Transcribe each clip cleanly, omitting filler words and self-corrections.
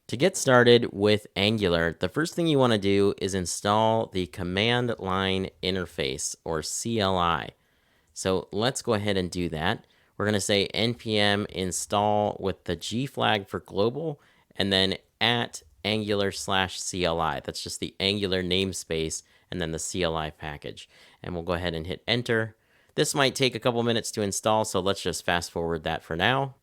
To get started with Angular, the first thing you want to do is install the command line interface, or CLI. So let's go ahead and do that. We're going to say npm install with the G flag for global, and then at Angular/CLI. That's just the Angular namespace, and then the CLI package. And we'll go ahead and hit enter. This might take a couple minutes to install, so let's just fast forward that for now.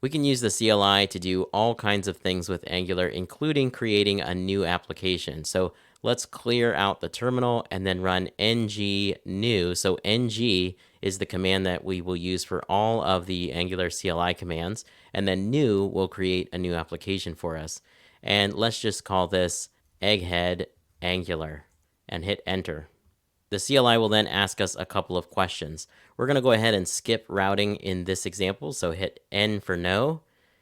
We can use the CLI to do all kinds of things with Angular, including creating a new application. So let's clear out the terminal and then run ng new. So ng is the command that we will use for all of the Angular CLI commands. And then new will create a new application for us. And let's just call this egghead Angular and hit enter. The CLI will then ask us a couple of questions. We're going to go ahead and skip routing in this example, so hit N for no.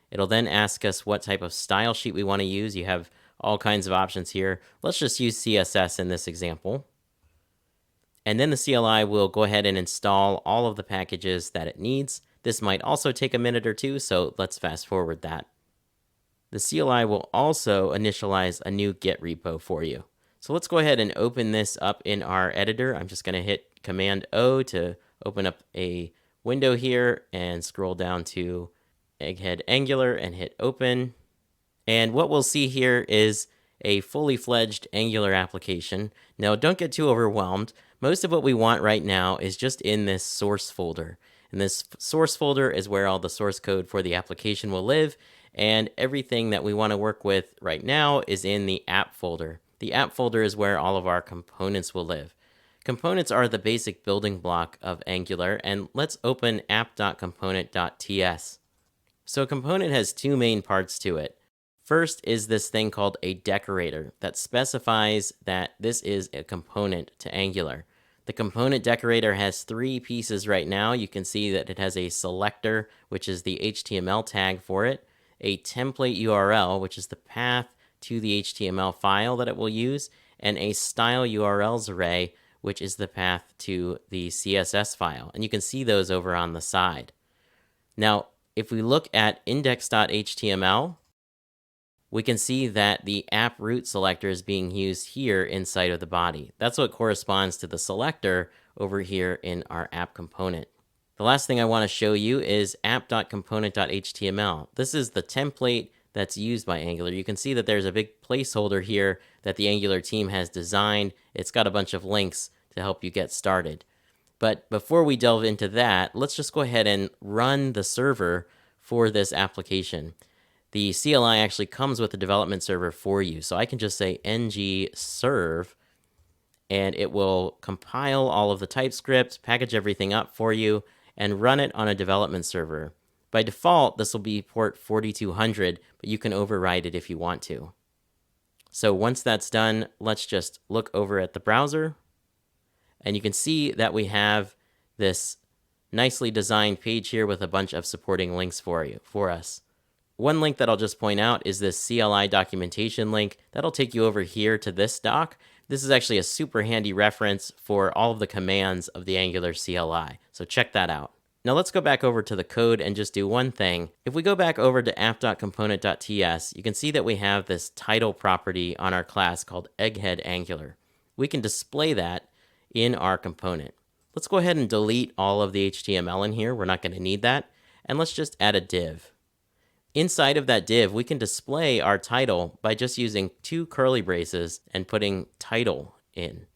It'll then ask us what type of style sheet we want to use. You have all kinds of options here. Let's just use CSS in this example. And then the CLI will go ahead and install all of the packages that it needs. This might also take a minute or two, so let's fast forward that. The CLI will also initialize a new Git repo for you. So let's go ahead and open this up in our editor. I'm just going to hit Command O to open up a window here and scroll down to Egghead Angular and hit open. And what we'll see here is a fully fledged Angular application. Now, don't get too overwhelmed. Most of what we want right now is just in this source folder. And this source folder is where all the source code for the application will live. And everything that we want to work with right now is in the app folder. The app folder is where all of our components will live. Components are the basic building block of Angular, and let's open app.component.ts. So a component has two main parts to it. First is this thing called a decorator that specifies that this is a component to Angular. The component decorator has three pieces right now. You can see that it has a selector, which is the HTML tag for it, a template URL, which is the path to the HTML file that it will use, and a style URLs array, which is the path to the CSS file. And you can see those over on the side. Now, if we look at index.html, we can see that the app root selector is being used here inside of the body. That's what corresponds to the selector over here in our app component. The last thing I want to show you is app.component.html. This is the template that's used by Angular. You can see that there's a big placeholder here that the Angular team has designed. It's got a bunch of links to help you get started. But before we delve into that, let's just go ahead and run the server for this application. The CLI actually comes with a development server for you. So I can just say ng serve, and it will compile all of the TypeScript, package everything up for you, and run it on a development server. By default, this will be port 4200, but you can override it if you want to. So once that's done, let's just look over at the browser. And you can see that we have this nicely designed page here with a bunch of supporting links for us. One link that I'll just point out is this CLI documentation link. That'll take you over here to this doc. This is actually a super handy reference for all of the commands of the Angular CLI. So check that out. Now let's go back over to the code and just do one thing. If we go back over to app.component.ts, you can see that we have this title property on our class called Egghead Angular. We can display that in our component. Let's go ahead and delete all of the HTML in here. We're not going to need that. And let's just add a div. Inside of that div, we can display our title by just using two curly braces and putting title in.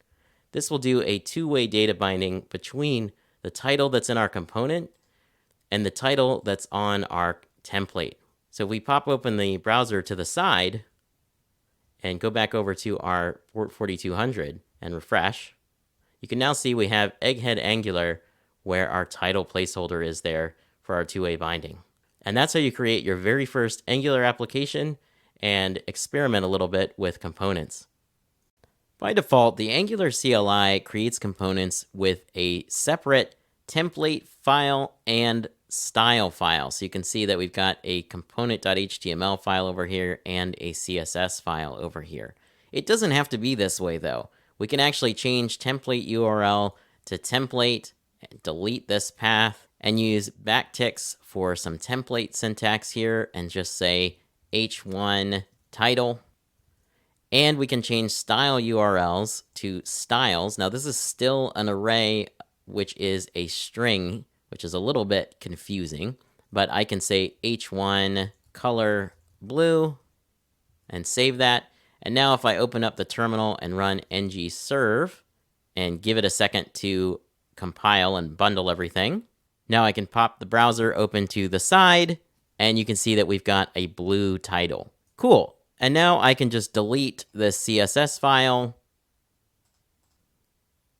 This will do a two-way data binding between the title that's in our component and the title that's on our template. So if we pop open the browser to the side and go back over to our port 4200 and refresh, you can now see we have Egghead Angular where our title placeholder is there for our two-way binding. And that's how you create your very first Angular application and experiment a little bit with components. By default, the Angular CLI creates components with a separate template file and style file. So you can see that we've got a component.html file over here and a CSS file over here. It doesn't have to be this way though. We can actually change template URL to template, and delete this path, and use backticks for some template syntax here and just say h1 title. And we can change style URLs to styles. Now this is still an array, which is a string, which is a little bit confusing, but I can say h1 color blue and save that. And now if I open up the terminal and run ngserve and give it a second to compile and bundle everything, now I can pop the browser open to the side, and you can see that we've got a blue title. Cool. And now I can just delete this CSS file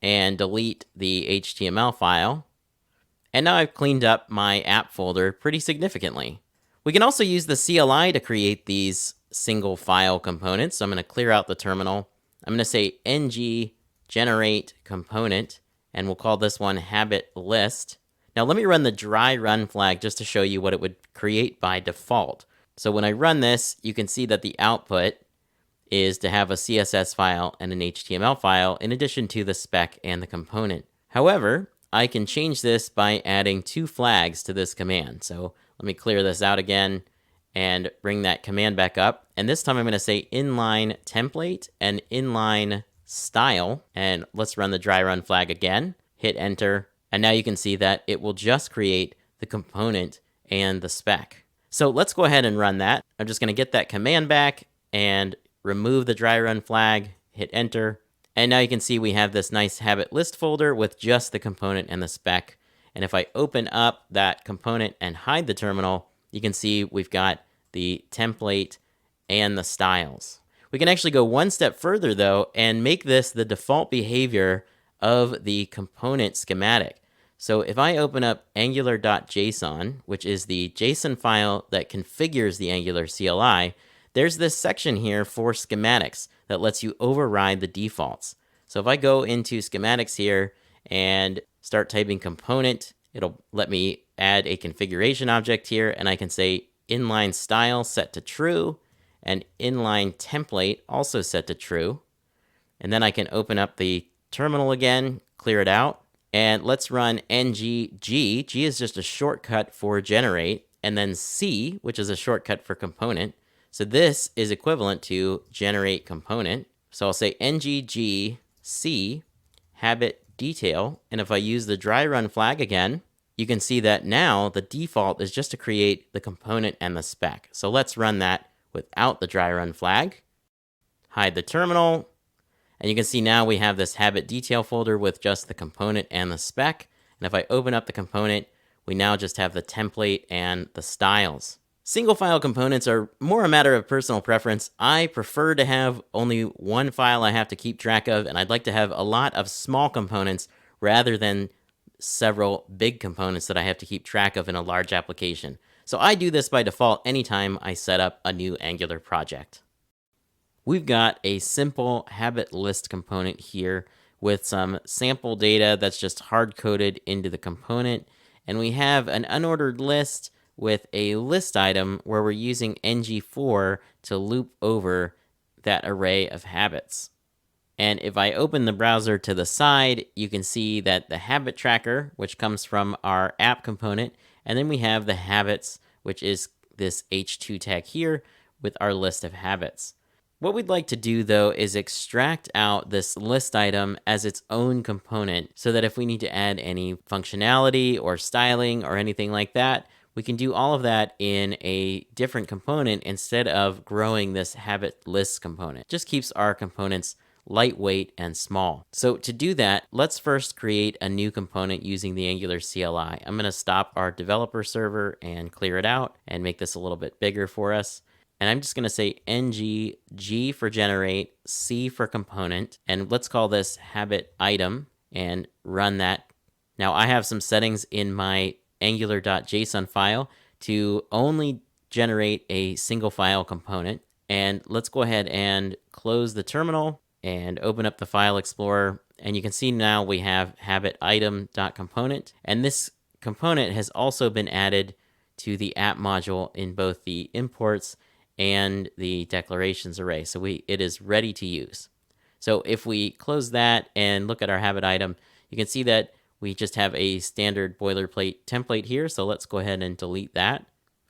and delete the HTML file. And now I've cleaned up my app folder pretty significantly. We can also use the CLI to create these single file components. So I'm going to clear out the terminal. I'm going to say ng generate component, and we'll call this one habit list. Now let me run the dry run flag just to show you what it would create by default. So when I run this, you can see that the output is to have a CSS file and an HTML file in addition to the spec and the component. However, I can change this by adding 2 flags to this command. So let me clear this out again and bring that command back up. And this time I'm going to say inline template and inline style. And let's run the dry run flag again, hit enter. And now you can see that it will just create the component and the spec. So let's go ahead and run that. I'm just going to get that command back and remove the dry run flag, hit enter. And now you can see we have this nice habit list folder with just the component and the spec. And if I open up that component and hide the terminal, you can see we've got the template and the styles. We can actually go one step further though and make this the default behavior of the component schematic. So if I open up angular.json, which is the JSON file that configures the Angular CLI, there's this section here for schematics that lets you override the defaults. So if I go into schematics here and start typing component, it'll let me add a configuration object here, and I can say inline style set to true and inline template also set to true. And then I can open up the terminal again, clear it out, and let's run ng-g. G is just a shortcut for generate, and then C, which is a shortcut for component. So this is equivalent to generate component. So I'll say ng-g C habit detail, and if I use the dry run flag again, you can see that now the default is just to create the component and the spec. So let's run that without the dry run flag. Hide the terminal. And you can see now we have this habit detail folder with just the component and the spec. And if I open up the component, we now just have the template and the styles. Single file components are more a matter of personal preference. I prefer to have only one file I have to keep track of, and I'd like to have a lot of small components rather than several big components that I have to keep track of in a large application. So I do this by default anytime I set up a new Angular project. We've got a simple habit list component here with some sample data that's just hard-coded into the component. And we have an unordered list with a list item where we're using ng4 to loop over that array of habits. And if I open the browser to the side, you can see that the habit tracker, which comes from our app component, and then we have the habits, which is this h2 tag here with our list of habits. What we'd like to do, though, is extract out this list item as its own component so that if we need to add any functionality or styling or anything like that, we can do all of that in a different component instead of growing this habit list component. It just keeps our components lightweight and small. So to do that, let's first create a new component using the Angular CLI. I'm going to stop our developer server and clear it out and make this a little bit bigger for us. And I'm just going to say ng-g for generate, C for component, and let's call this habit item and run that. Now I have some settings in my angular.json file to only generate a single file component. And let's go ahead and close the terminal and open up the file explorer. And you can see now we have habit item.component. And this component has also been added to the app module in both the imports and the declarations array. So it is ready to use. So if we close that and look at our habit item, you can see that we just have a standard boilerplate template here. So let's go ahead and delete that.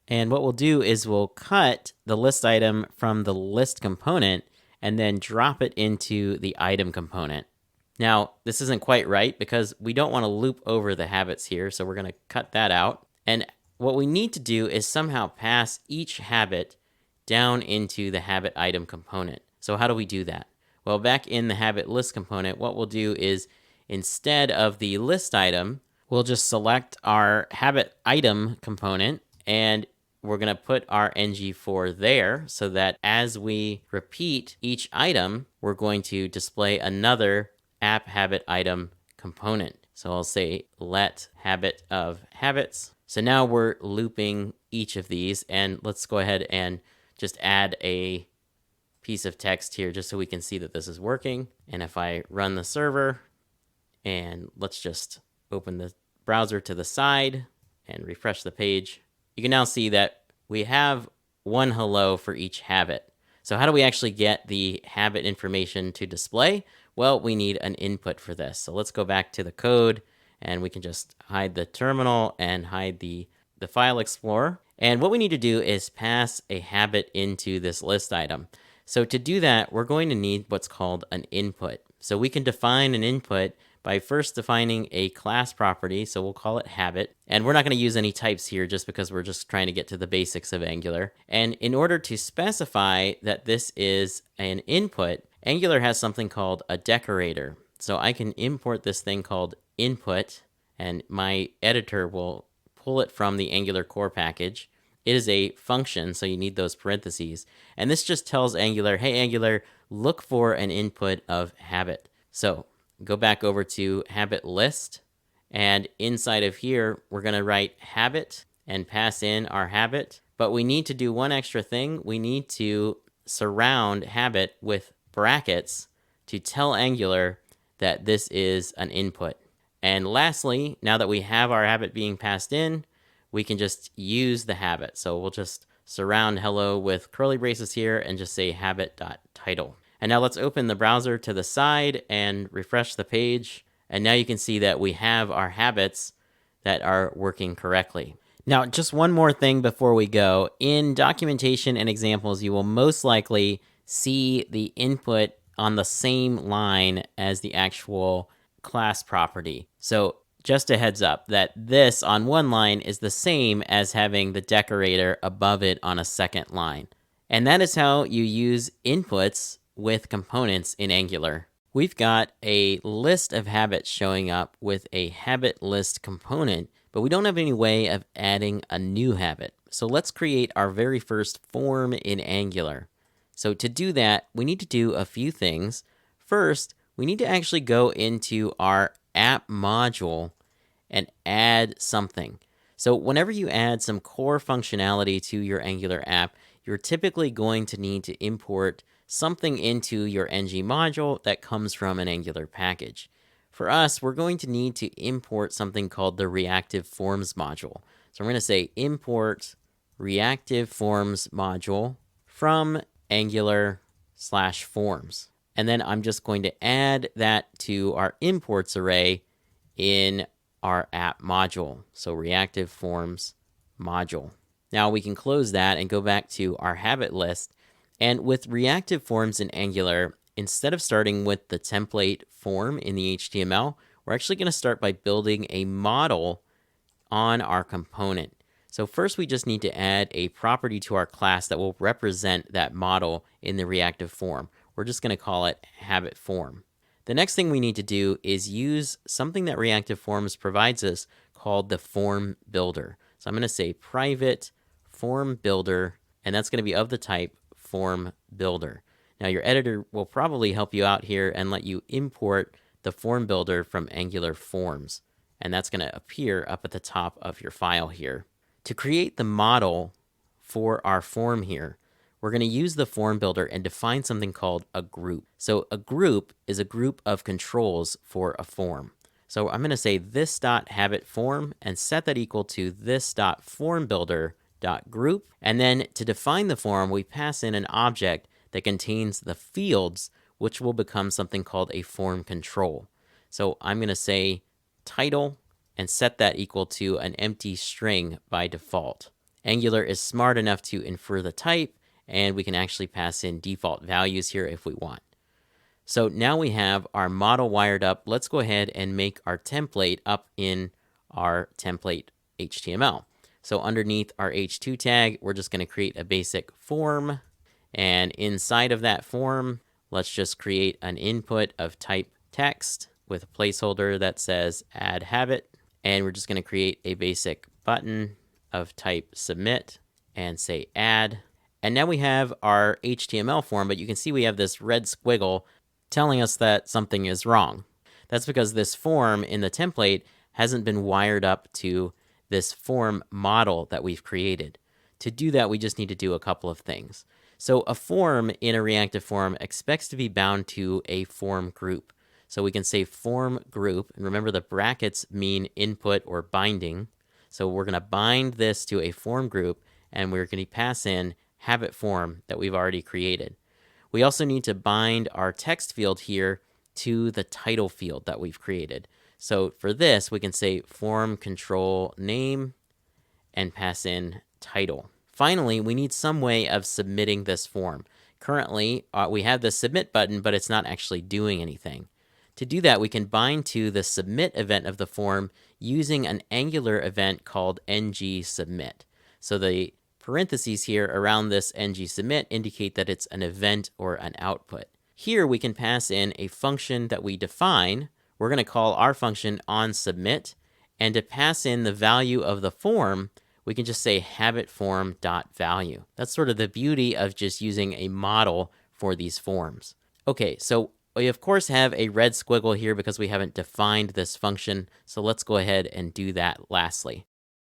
And what we'll do is we'll cut the list item from the list component and then drop it into the item component. Now, this isn't quite right because we don't want to loop over the habits here, so we're going to cut that out. And what we need to do is somehow pass each habit down into the habit item component. So how do we do that? Well, back in the habit list component, what we'll do is instead of the list item, we'll just select our habit item component, and we're going to put our ng4 there so that as we repeat each item, we're going to display another app habit item component. So I'll say let habit of habits. So now we're looping each of these, and let's go ahead and just add a piece of text here just so we can see that this is working. And if I run the server, and let's just open the browser to the side and refresh the page, you can now see that we have one hello for each habit. So how do we actually get the habit information to display? Well, we need an input for this. So let's go back to the code, and we can just hide the terminal and hide the file explorer. And what we need to do is pass a habit into this list item. So to do that, we're going to need what's called an input. So we can define an input by first defining a class property, so we'll call it habit. And we're not going to use any types here just because we're just trying to get to the basics of Angular. And in order to specify that this is an input, Angular has something called a decorator. So I can import this thing called input, and my editor will pull it from the Angular core package. It is a function, so you need those parentheses. And this just tells Angular, hey, Angular, look for an input of habit. So go back over to habit list, and inside of here, we're going to write habit and pass in our habit. But we need to do one extra thing. We need to surround habit with brackets to tell Angular that this is an input. And lastly, now that we have our habit being passed in, we can just use the habit. So we'll just surround hello with curly braces here and just say habit.title. And now let's open the browser to the side and refresh the page. And now you can see that we have our habits that are working correctly. Now, just one more thing before we go. In documentation and examples, you will most likely see the input on the same line as the actual class property. So just a heads up that this on one line is the same as having the decorator above it on a second line. And that is how you use inputs with components in Angular. We've got a list of habits showing up with a habit list component, but we don't have any way of adding a new habit. So let's create our very first form in Angular. So to do that, we need to do a few things. First, we need to actually go into our app module and add something. So whenever you add some core functionality to your Angular app, you're typically going to need to import something into your ng module that comes from an Angular package. For us, we're going to need to import something called the reactive forms module. So I'm going to say import reactive forms module from Angular/forms. And then I'm just going to add that to our imports array in our app module. So reactive forms module. Now we can close that and go back to our habit list. And with reactive forms in Angular, instead of starting with the template form in the HTML, we're actually going to start by building a model on our component. So first we just need to add a property to our class that will represent that model in the reactive form. We're just going to call it habit form. The next thing we need to do is use something that reactive forms provides us called the form builder. So I'm going to say private form builder, and that's going to be of the type form builder. Now your editor will probably help you out here and let you import the form builder from Angular forms, and that's going to appear up at the top of your file here. To create the model for our form here, we're going to use the form builder and define something called a group. So a group is a group of controls for a form. So I'm going to say this.habitForm and set that equal to this.formBuilder.group. And then to define the form, we pass in an object that contains the fields, which will become something called a form control. So I'm going to say title and set that equal to an empty string by default. Angular is smart enough to infer the type, and we can actually pass in default values here if we want. So now we have our model wired up. Let's go ahead and make our template up in our template HTML. So underneath our h2 tag, we're just going to create a basic form. And inside of that form, let's just create an input of type text with a placeholder that says add habit. And we're just going to create a basic button of type submit and say add. And now we have our HTML form, but you can see we have this red squiggle telling us that something is wrong. That's because this form in the template hasn't been wired up to this form model that we've created. To do that, we just need to do a couple of things. So a form in a reactive form expects to be bound to a form group. So we can say form group, and remember the brackets mean input or binding. So we're going to bind this to a form group, and we're going to pass in habit form that we've already created. We also need to bind our text field here to the title field that we've created. So for this, we can say form control name and pass in title. Finally, we need some way of submitting this form. Currently, we have the submit button, but it's not actually doing anything. To do that, we can bind to the submit event of the form using an Angular event called ng-submit. So the parentheses here around this ng-submit indicate that it's an event or an output. Here we can pass in a function that we define. We're going to call our function onSubmit, and to pass in the value of the form, we can just say habitForm.value. That's sort of the beauty of just using a model for these forms. Okay, so we of course have a red squiggle here because we haven't defined this function, so let's go ahead and do that lastly.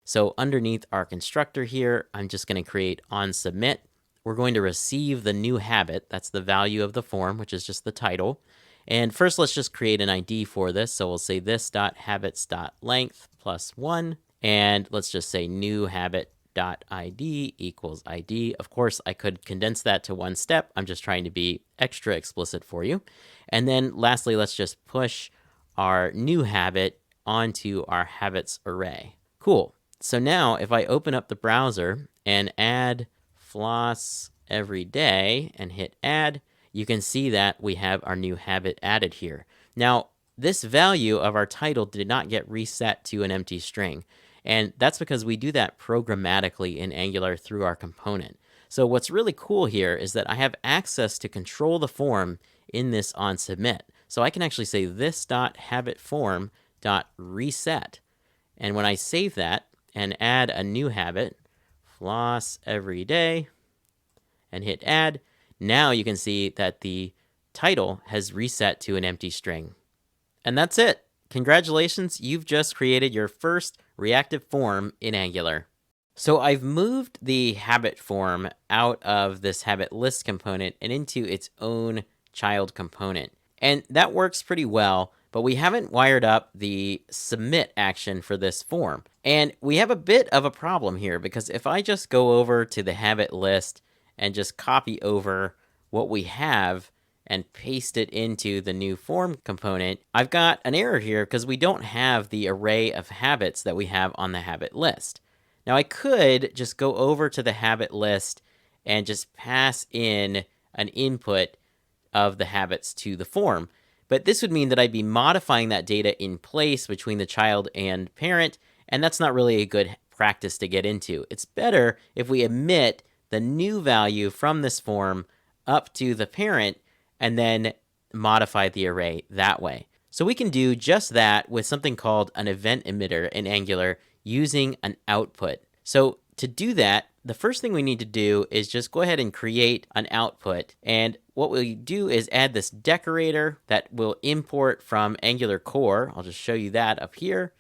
So underneath our constructor here, I'm just going to create onSubmit. We're going to receive the new habit. That's the value of the form, which is just the title. And first, let's just create an ID for this. So we'll say this.habits.length plus 1. And let's just say new habit.id equals ID. Of course, I could condense that to one step. I'm just trying to be extra explicit for you. And then lastly, let's just push our new habit onto our habits array. Cool. So now if I open up the browser and add floss every day and hit add, you can see that we have our new habit added here. Now, this value of our title did not get reset to an empty string. And that's because we do that programmatically in Angular through our component. So what's really cool here is that I have access to control the form in this onSubmit. So I can actually say this.habitForm.reset. And when I save that and add a new habit, floss every day, and hit add, now you can see that the title has reset to an empty string. And that's it. Congratulations, you've just created your first reactive form in Angular. So I've moved the habit form out of this habit list component and into its own child component. And that works pretty well, but we haven't wired up the submit action for this form. And we have a bit of a problem here because if I just go over to the habit list and just copy over what we have and paste it into the new form component, I've got an error here because we don't have the array of habits that we have on the habit list. Now I could just go over to the habit list and just pass in an input of the habits to the form, but this would mean that I'd be modifying that data in place between the child and parent, and that's not really a good practice to get into. It's better if we emit the new value from this form up to the parent and then modify the array that way. So we can do just that with something called an event emitter in Angular using an output. So to do that, the first thing we need to do is just go ahead and create an output. And what we do is add this decorator that will import from Angular core. I'll just show you that up here.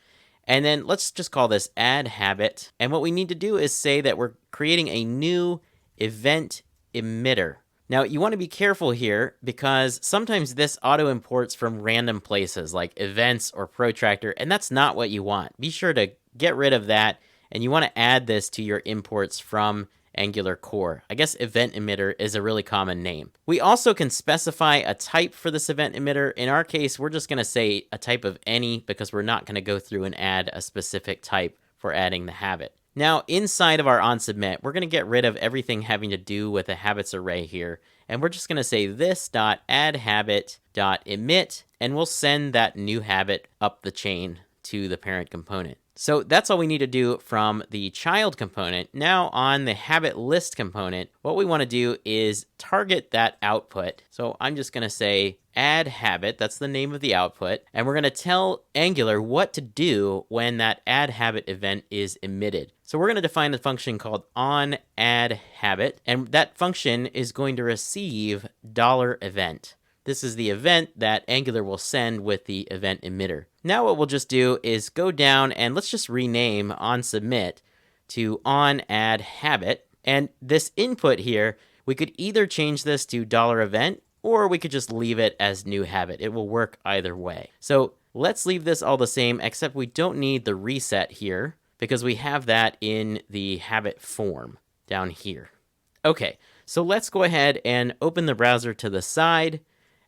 And then let's just call this add habit. And what we need to do is say that we're creating a new event emitter. Now, you want to be careful here because sometimes this auto imports from random places like events or protractor, and that's not what you want. Be sure to get rid of that, and you want to add this to your imports from Angular core. I guess event emitter is a really common name. We also can specify a type for this event emitter. In our case, we're just going to say a type of any because we're not going to go through and add a specific type for adding the habit. Now, inside of our onSubmit, we're going to get rid of everything having to do with a habits array here. And we're just going to say this.addHabit.emit, and we'll send that new habit up the chain to the parent component. So that's all we need to do from the child component. Now on the habit list component, what we want to do is target that output. So I'm just going to say add habit, that's the name of the output, and we're going to tell Angular what to do when that add habit event is emitted. So we're going to define the function called onAddHabit, and that function is going to receive $event. This is the event that Angular will send with the event emitter. Now what we'll just do is go down and let's just rename onSubmit to onAddHabit. And this input here, we could either change this to $event or we could just leave it as new habit. It will work either way. So let's leave this all the same, except we don't need the reset here because we have that in the habit form down here. Okay, so let's go ahead and open the browser to the side.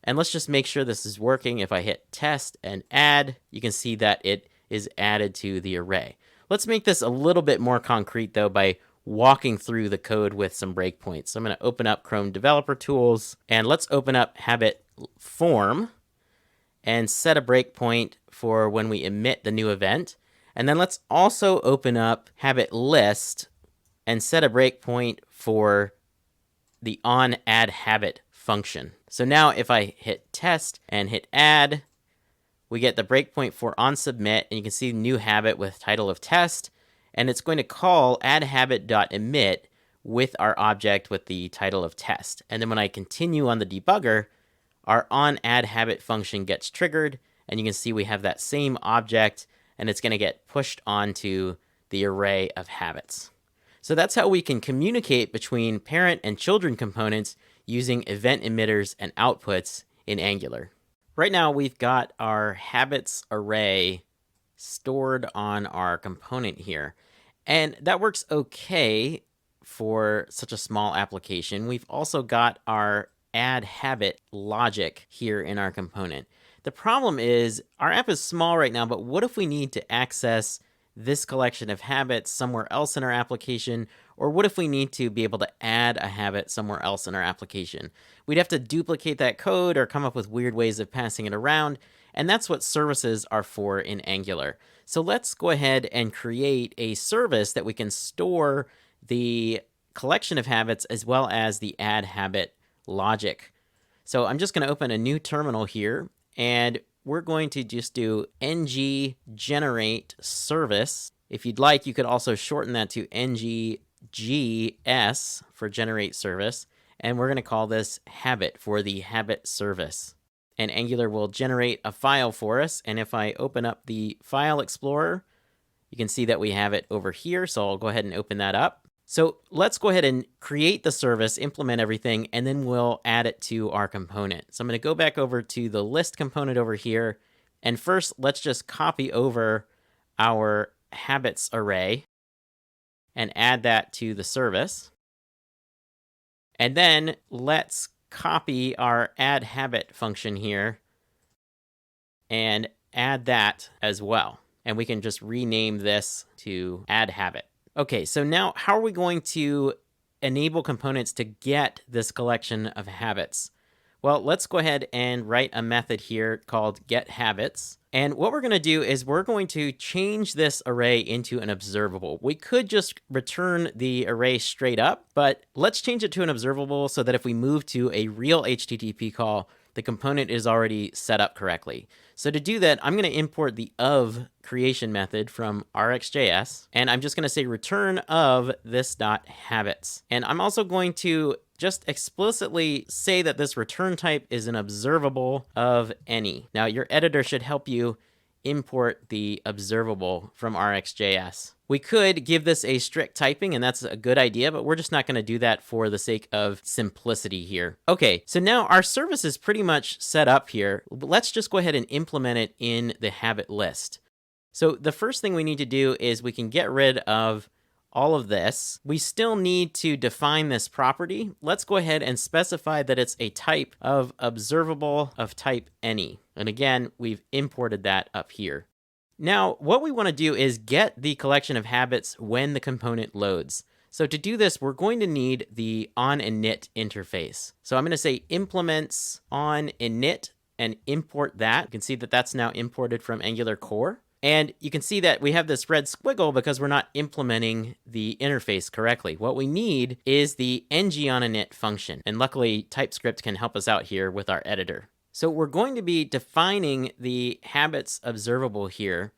And let's just make sure this is working. If I hit test and add, you can see that it is added to the array. Let's make this a little bit more concrete though by walking through the code with some breakpoints. So I'm going to open up Chrome Developer Tools and let's open up habit form and set a breakpoint for when we emit the new event. And then let's also open up habit list and set a breakpoint for the onAddHabit function. So now if I hit test and hit add, we get the breakpoint for onSubmit, and you can see new habit with title of test, and it's going to call addHabit.emit with our object with the title of test. And then when I continue on the debugger, our onAddHabit function gets triggered, and you can see we have that same object, and it's going to get pushed onto the array of habits. So that's how we can communicate between parent and children components using event emitters and outputs in Angular. Right now, we've got our habits array stored on our component here. And that works okay for such a small application. We've also got our add habit logic here in our component. The problem is our app is small right now, but what if we need to access this collection of habits somewhere else in our application? Or what if we need to be able to add a habit somewhere else in our application? We'd have to duplicate that code or come up with weird ways of passing it around. And that's what services are for in Angular. So let's go ahead and create a service that we can store the collection of habits as well as the add habit logic. So I'm just going to open a new terminal here, and we're going to just do ng generate service. If you'd like, you could also shorten that to nggs for generate service. And we're going to call this habit for the habit service. And Angular will generate a file for us. And if I open up the File Explorer, you can see that we have it over here. So I'll go ahead and open that up. So let's go ahead and create the service, implement everything, and then we'll add it to our component. So I'm going to go back over to the list component over here. And first, let's just copy over our habits array and add that to the service. And then let's copy our add habit function here and add that as well. And we can just rename this to add habit. Okay, so now how are we going to enable components to get this collection of habits? Well, let's go ahead and write a method here called getHabits. And what we're going to do is we're going to change this array into an observable. We could just return the array straight up, but let's change it to an observable so that if we move to a real HTTP call, the component is already set up correctly. So to do that, I'm going to import the of creation method from Rxjs, and I'm just going to say return of this.habits. And I'm also going to just explicitly say that this return type is an observable of any. Now, your editor should help you import the observable from Rxjs. We could give this a strict typing, and that's a good idea, but we're just not going to do that for the sake of simplicity here. Okay, so now our service is pretty much set up here. Let's just go ahead and implement it in the habit list. So the first thing we need to do is we can get rid of all of this. We still need to define this property. Let's go ahead and specify that it's a type of observable of type any. And again, we've imported that up here. Now, what we want to do is get the collection of habits when the component loads. So to do this, we're going to need the onInit interface. So I'm going to say implements onInit and import that. You can see that that's now imported from Angular core. And you can see that we have this red squiggle because we're not implementing the interface correctly. What we need is the ngOnInit function. And luckily, TypeScript can help us out here with our editor. So we're going to be defining the habits observable here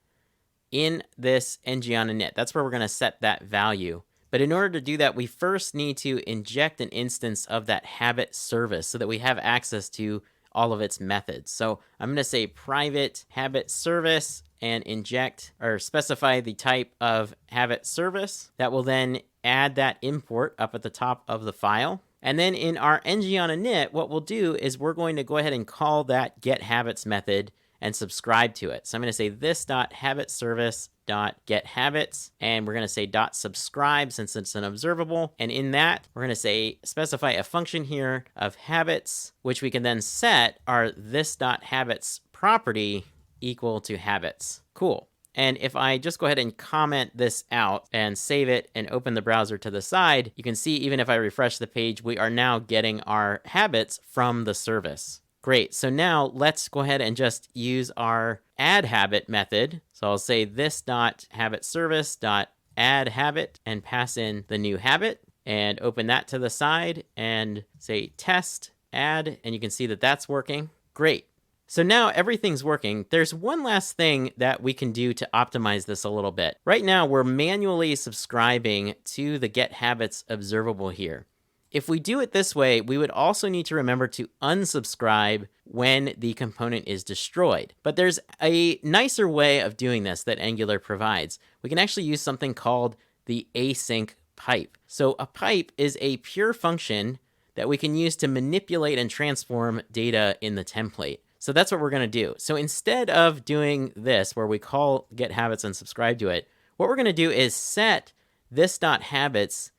in this ngOnInit. That's where we're going to set that value. But in order to do that, we first need to inject an instance of that habit service so that we have access to all of its methods. So I'm going to say private habit service and inject or specify the type of habit service. That will then add that import up at the top of the file. And then in our ngOnInit, what we'll do is we're going to go ahead and call that getHabits method and subscribe to it. So I'm going to say this.habitService.getHabits, and we're going to say .subscribe since it's an observable. And in that, we're going to say specify a function here of habits, which we can then set our this.habits property equal to habits. Cool. And if I just go ahead and comment this out and save it and open the browser to the side, you can see even if I refresh the page, we are now getting our habits from the service. Great. So now let's go ahead and just use our addHabit method. So I'll say this.habitService.addHabit and pass in the new habit and open that to the side and say test add, and you can see that that's working. Great. So now everything's working. There's one last thing that we can do to optimize this a little bit. Right now, we're manually subscribing to the getHabits observable here. If we do it this way, we would also need to remember to unsubscribe when the component is destroyed. But there's a nicer way of doing this that Angular provides. We can actually use something called the async pipe. So a pipe is a pure function that we can use to manipulate and transform data in the template. So that's what we're going to do. So instead of doing this, where we call getHabits and subscribe to it, what we're going to do is set this.habits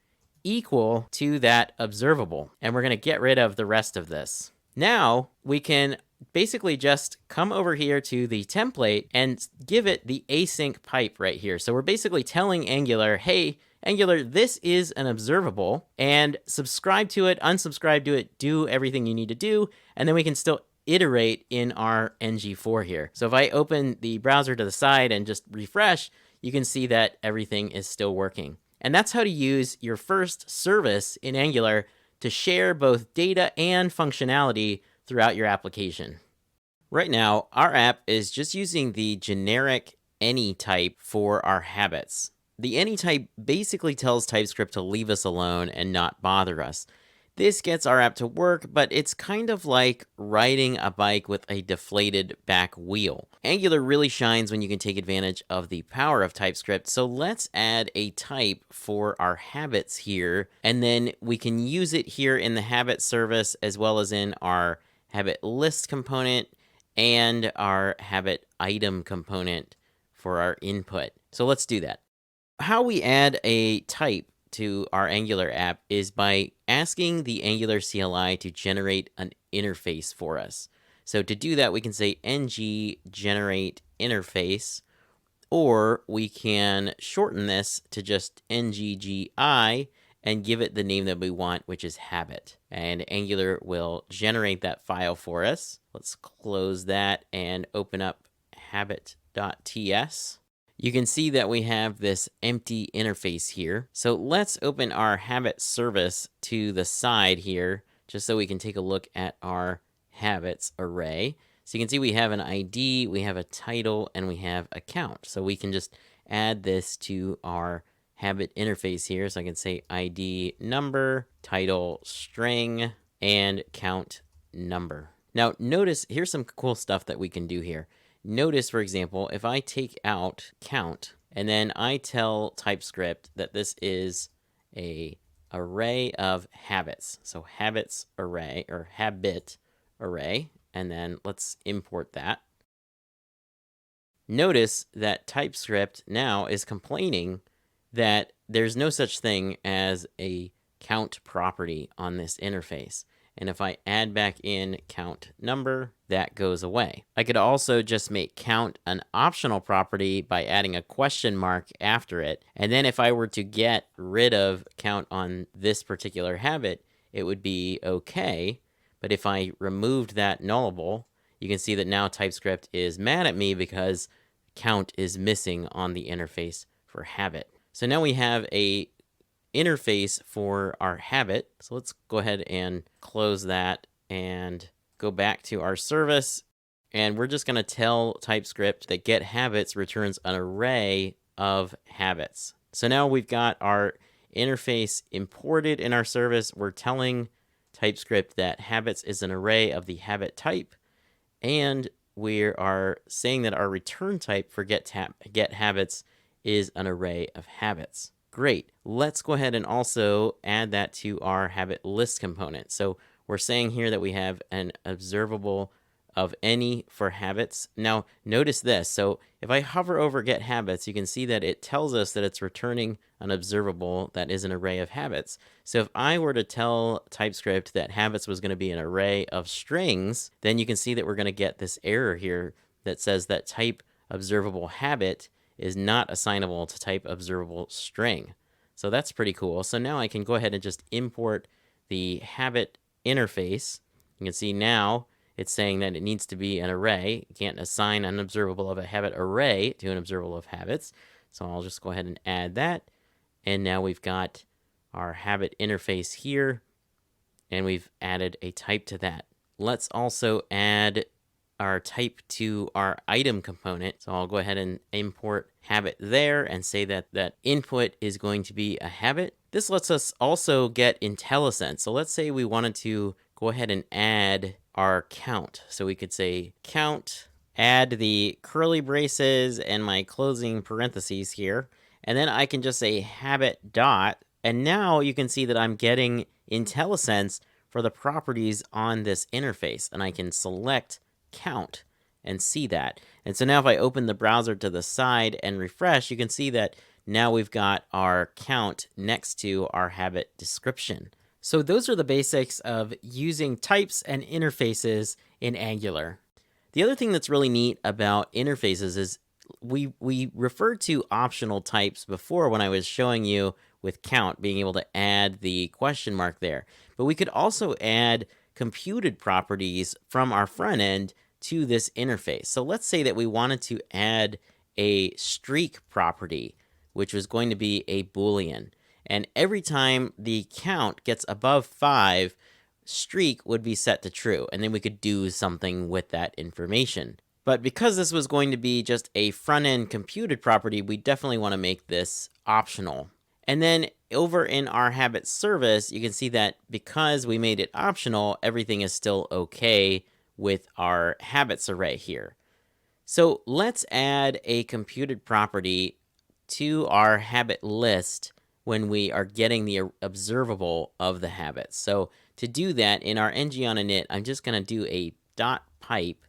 equal to that observable. And we're going to get rid of the rest of this. Now we can basically just come over here to the template and give it the async pipe right here. So we're basically telling Angular, hey, Angular, this is an observable, and subscribe to it, unsubscribe to it, do everything you need to do, and then we can still iterate in our ng4 here. So if I open the browser to the side and just refresh, you can see that everything is still working. And that's how to use your first service in Angular to share both data and functionality throughout your application. Right now, our app is just using the generic any type for our habits. The any type basically tells TypeScript to leave us alone and not bother us. This gets our app to work, but it's kind of like riding a bike with a deflated back wheel. Angular really shines when you can take advantage of the power of TypeScript, so let's add a type for our habits here, and then we can use it here in the habit service as well as in our habit list component and our habit item component for our input. So let's do that. How we add a type to our Angular app is by asking the Angular CLI to generate an interface for us. So to do that, we can say ng generate interface, or we can shorten this to just nggi and give it the name that we want, which is habit. And Angular will generate that file for us. Let's close that and open up habit.ts. You can see that we have this empty interface here. So let's open our habit service to the side here, just so we can take a look at our habits array. So you can see we have an ID, we have a title, and we have a count. So we can just add this to our habit interface here. So I can say ID number, title string, and count number. Now notice, here's some cool stuff that we can do here. Notice, for example, if I take out count and then I tell TypeScript that this is an array of habits. So habits array or habit array, and then let's import that. Notice that TypeScript now is complaining that there's no such thing as a count property on this interface. And if I add back in count number, that goes away. I could also just make count an optional property by adding a question mark after it. And then if I were to get rid of count on this particular habit, it would be okay. But if I removed that nullable, you can see that now TypeScript is mad at me because count is missing on the interface for habit. So now we have a interface for our habit. So let's go ahead and close that and go back to our service. And we're just going to tell TypeScript that getHabits returns an array of habits. So now we've got our interface imported in our service. We're telling TypeScript that habits is an array of the habit type. And we are saying that our return type for getHabits is an array of habits. Great. Let's go ahead and also add that to our habit list component. So we're saying here that we have an observable of any for habits. Now, notice this. So if I hover over get habits, you can see that it tells us that it's returning an observable that is an array of habits. So if I were to tell TypeScript that habits was going to be an array of strings, then you can see that we're going to get this error here that says that type observable habit is not assignable to type observable string. So that's pretty cool. So now I can go ahead and just import the habit interface. You can see now it's saying that it needs to be an array. You can't assign an observable of a habit array to an observable of habits. So I'll just go ahead and add that. And now we've got our habit interface here, and we've added a type to that. Let's also add our type to our item component. So I'll go ahead and import habit there and say that that input is going to be a habit. This lets us also get IntelliSense. So let's say we wanted to go ahead and add our count. So we could say count, add the curly braces and my closing parentheses here. And then I can just say habit dot. And now you can see that I'm getting IntelliSense for the properties on this interface. And I can select count and see that. And so now if I open the browser to the side and refresh, you can see that now we've got our count next to our habit description. So those are the basics of using types and interfaces in Angular. The other thing that's really neat about interfaces is we referred to optional types before when I was showing you with count being able to add the question mark there. But we could also add computed properties from our front end to this interface. So let's say that we wanted to add a streak property, which was going to be a Boolean. And every time the count gets above 5, streak would be set to true. And then we could do something with that information. But because this was going to be just a front-end computed property, we definitely want to make this optional. And then over in our habit service, you can see that because we made it optional, everything is still okay with our habits array here. So let's add a computed property to our habit list when we are getting the observable of the habits. So to do that, in our ng on init, I'm just going to do a dot pipe,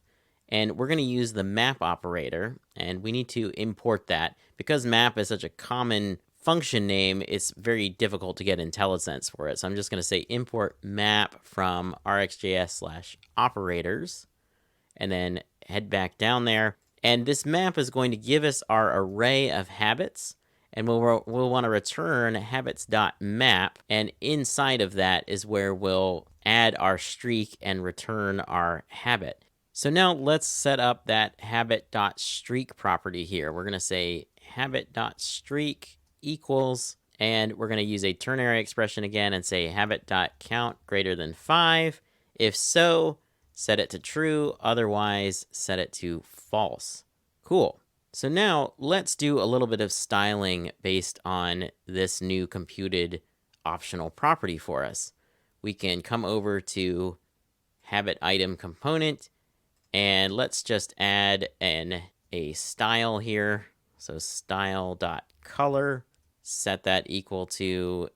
and we're going to use the map operator, and we need to import that. Because map is such a common function name, it's very difficult to get IntelliSense for it. So I'm just going to say import map from Rxjs/operators, and then head back down there. And this map is going to give us our array of habits, and we'll want to return habits.map, and inside of that is where we'll add our streak and return our habit. So now let's set up that habit.streak property here. We're going to say habit.streak equals, and we're going to use a ternary expression again and say habit.count greater than 5. If so, set it to true. Otherwise, set it to false. Cool. So now let's do a little bit of styling based on this new computed optional property for us. We can come over to habit item component, and let's just add a style here. So style.color, set that equal to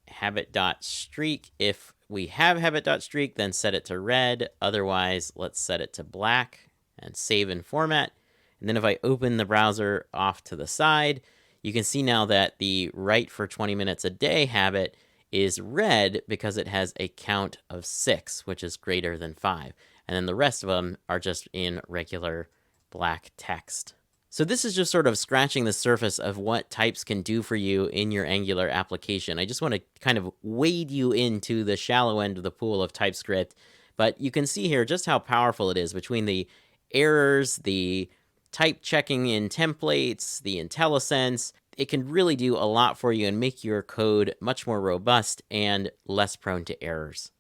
habit.streak. If we have habit.streak, then set it to red. Otherwise, let's set it to black and save and format. And then if I open the browser off to the side, you can see now that the write for 20 minutes a day habit is red because it has a count of 6, which is greater than 5. And then the rest of them are just in regular black text. So this is just sort of scratching the surface of what types can do for you in your Angular application. I just want to kind of wade you into the shallow end of the pool of TypeScript. But you can see here just how powerful it is between the errors, the type checking in templates, the IntelliSense. It can really do a lot for you and make your code much more robust and less prone to errors.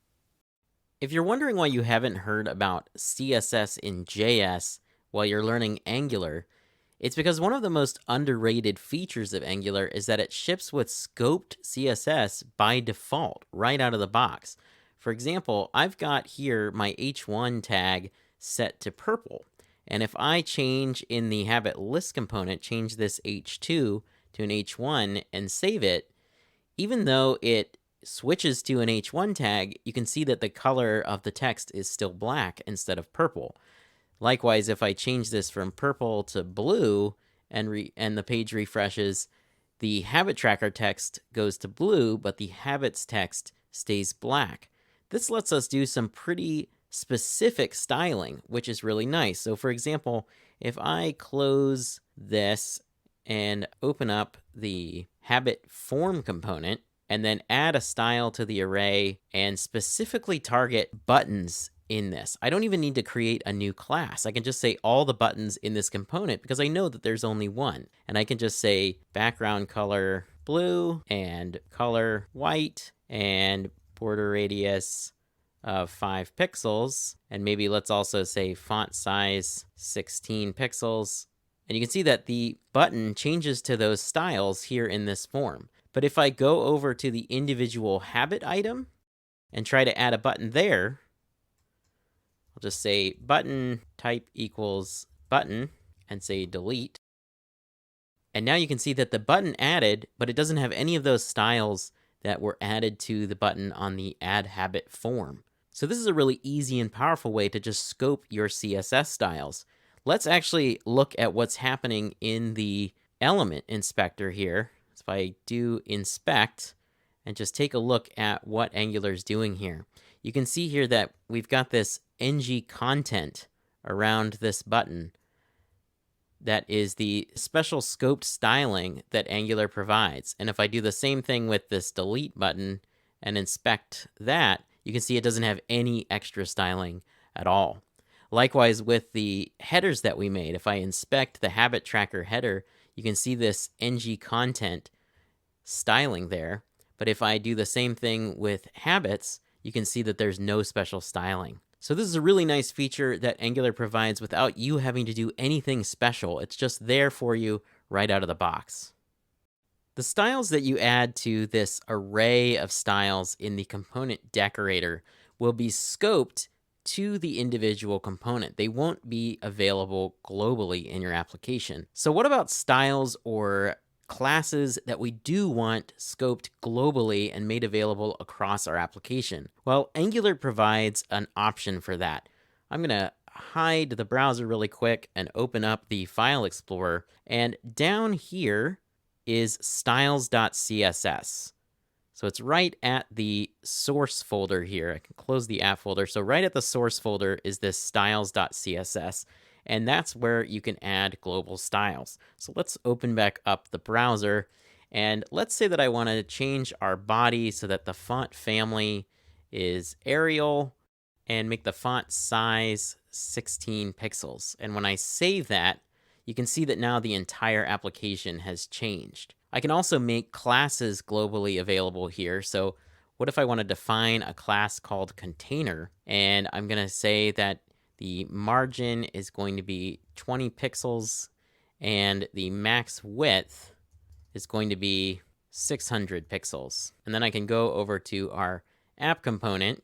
If you're wondering why you haven't heard about CSS in JS while you're learning Angular, it's because one of the most underrated features of Angular is that it ships with scoped CSS by default, right out of the box. For example, I've got here my h1 tag set to purple. And if I change in the habit list component, change this h2 to an h1 and save it, even though it switches to an h1 tag, you can see that the color of the text is still black instead of purple. Likewise, if I change this from purple to blue and the page refreshes, the habit tracker text goes to blue, but the habits text stays black. This lets us do some pretty specific styling, which is really nice. So for example, if I close this and open up the habit form component and then add a style to the array and specifically target buttons in this, I don't even need to create a new class. I can just say all the buttons in this component because I know that there's only one. And I can just say background color blue and color white and border radius of 5 pixels. And maybe let's also say font size 16 pixels. And you can see that the button changes to those styles here in this form. But if I go over to the individual habit item and try to add a button there, I'll just say button type equals button and say delete. And now you can see that the button added, but it doesn't have any of those styles that were added to the button on the add habit form. So this is a really easy and powerful way to just scope your CSS styles. Let's actually look at what's happening in the element inspector here. So if I do inspect and just take a look at what Angular is doing here, you can see here that we've got this ng content around this button. That is the special scoped styling that Angular provides. And if I do the same thing with this delete button and inspect that, you can see it doesn't have any extra styling at all. Likewise with the headers that we made, if I inspect the habit tracker header, you can see this ng content styling there. But if I do the same thing with habits, you can see that there's no special styling. So this is a really nice feature that Angular provides without you having to do anything special. It's just there for you right out of the box. The styles that you add to this array of styles in the component decorator will be scoped to the individual component. They won't be available globally in your application. So what about styles or classes that we do want scoped globally and made available across our application? Well, Angular provides an option for that. I'm going to hide the browser really quick and open up the File Explorer. And down here is styles.css. So it's right at the source folder here. I can close the app folder. So right at the source folder is this styles.css. And that's where you can add global styles. So let's open back up the browser. And let's say that I want to change our body so that the font family is Arial and make the font size 16 pixels. And when I save that, you can see that now the entire application has changed. I can also make classes globally available here. So what if I want to define a class called container? And I'm going to say that the margin is going to be 20 pixels and the max width is going to be 600 pixels. And then I can go over to our app component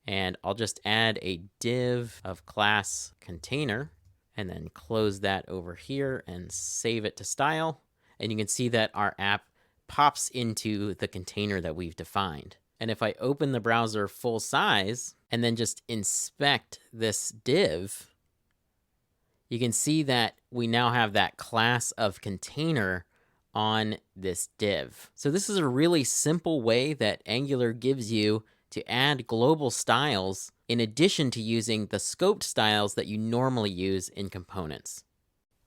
and I'll just add a div of class container and then close that over here and save it to style. And you can see that our app pops into the container that we've defined. And if I open the browser full size and then just inspect this div, you can see that we now have that class of container on this div. So this is a really simple way that Angular gives you to add global styles in addition to using the scoped styles that you normally use in components.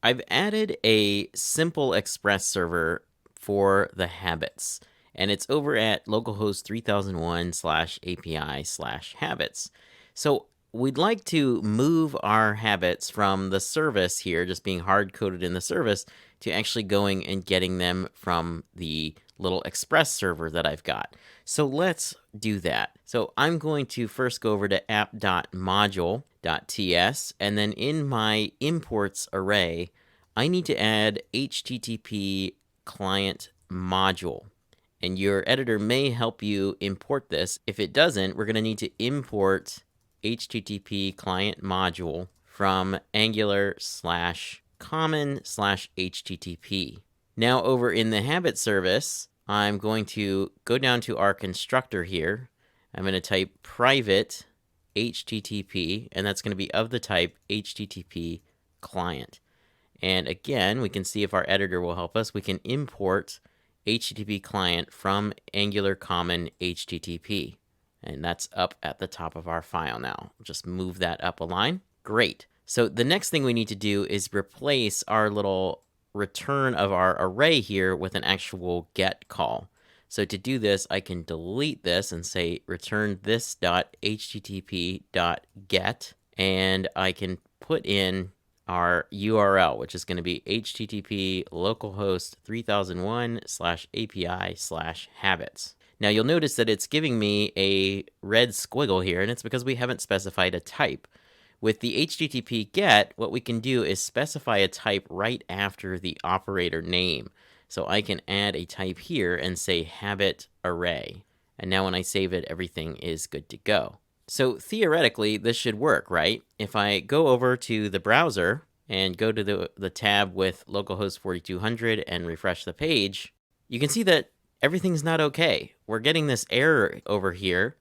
I've added a simple express server for the habits, and it's over at localhost 3001/API/habits. So we'd like to move our habits from the service here, just being hard-coded in the service, to actually going and getting them from the little express server that I've got. So let's do that. So I'm going to first go over to app.module.ts, and then in my imports array, I need to add HTTP client module. And your editor may help you import this. If it doesn't, we're going to need to import HTTP client module from angular/common/HTTP. Now over in the habit service, I'm going to go down to our constructor here. I'm going to type private HTTP, and that's going to be of the type HTTP client. And again, we can see if our editor will help us. We can import HTTP client from Angular Common HTTP. And that's up at the top of our file now. Just move that up a line. Great. So the next thing we need to do is replace our little return of our array here with an actual get call. So to do this, I can delete this and say return this.http.get, and I can put in our URL, which is going to be http localhost 3001/API/habits. Now you'll notice that it's giving me a red squiggle here, and it's because we haven't specified a type. With the HTTP GET, what we can do is specify a type right after the operator name. So I can add a type here and say habit array. And now when I save it, everything is good to go. So theoretically, this should work, right? If I go over to the browser and go to the tab with localhost 4200 and refresh the page, you can see that everything's not okay. We're getting this error over here,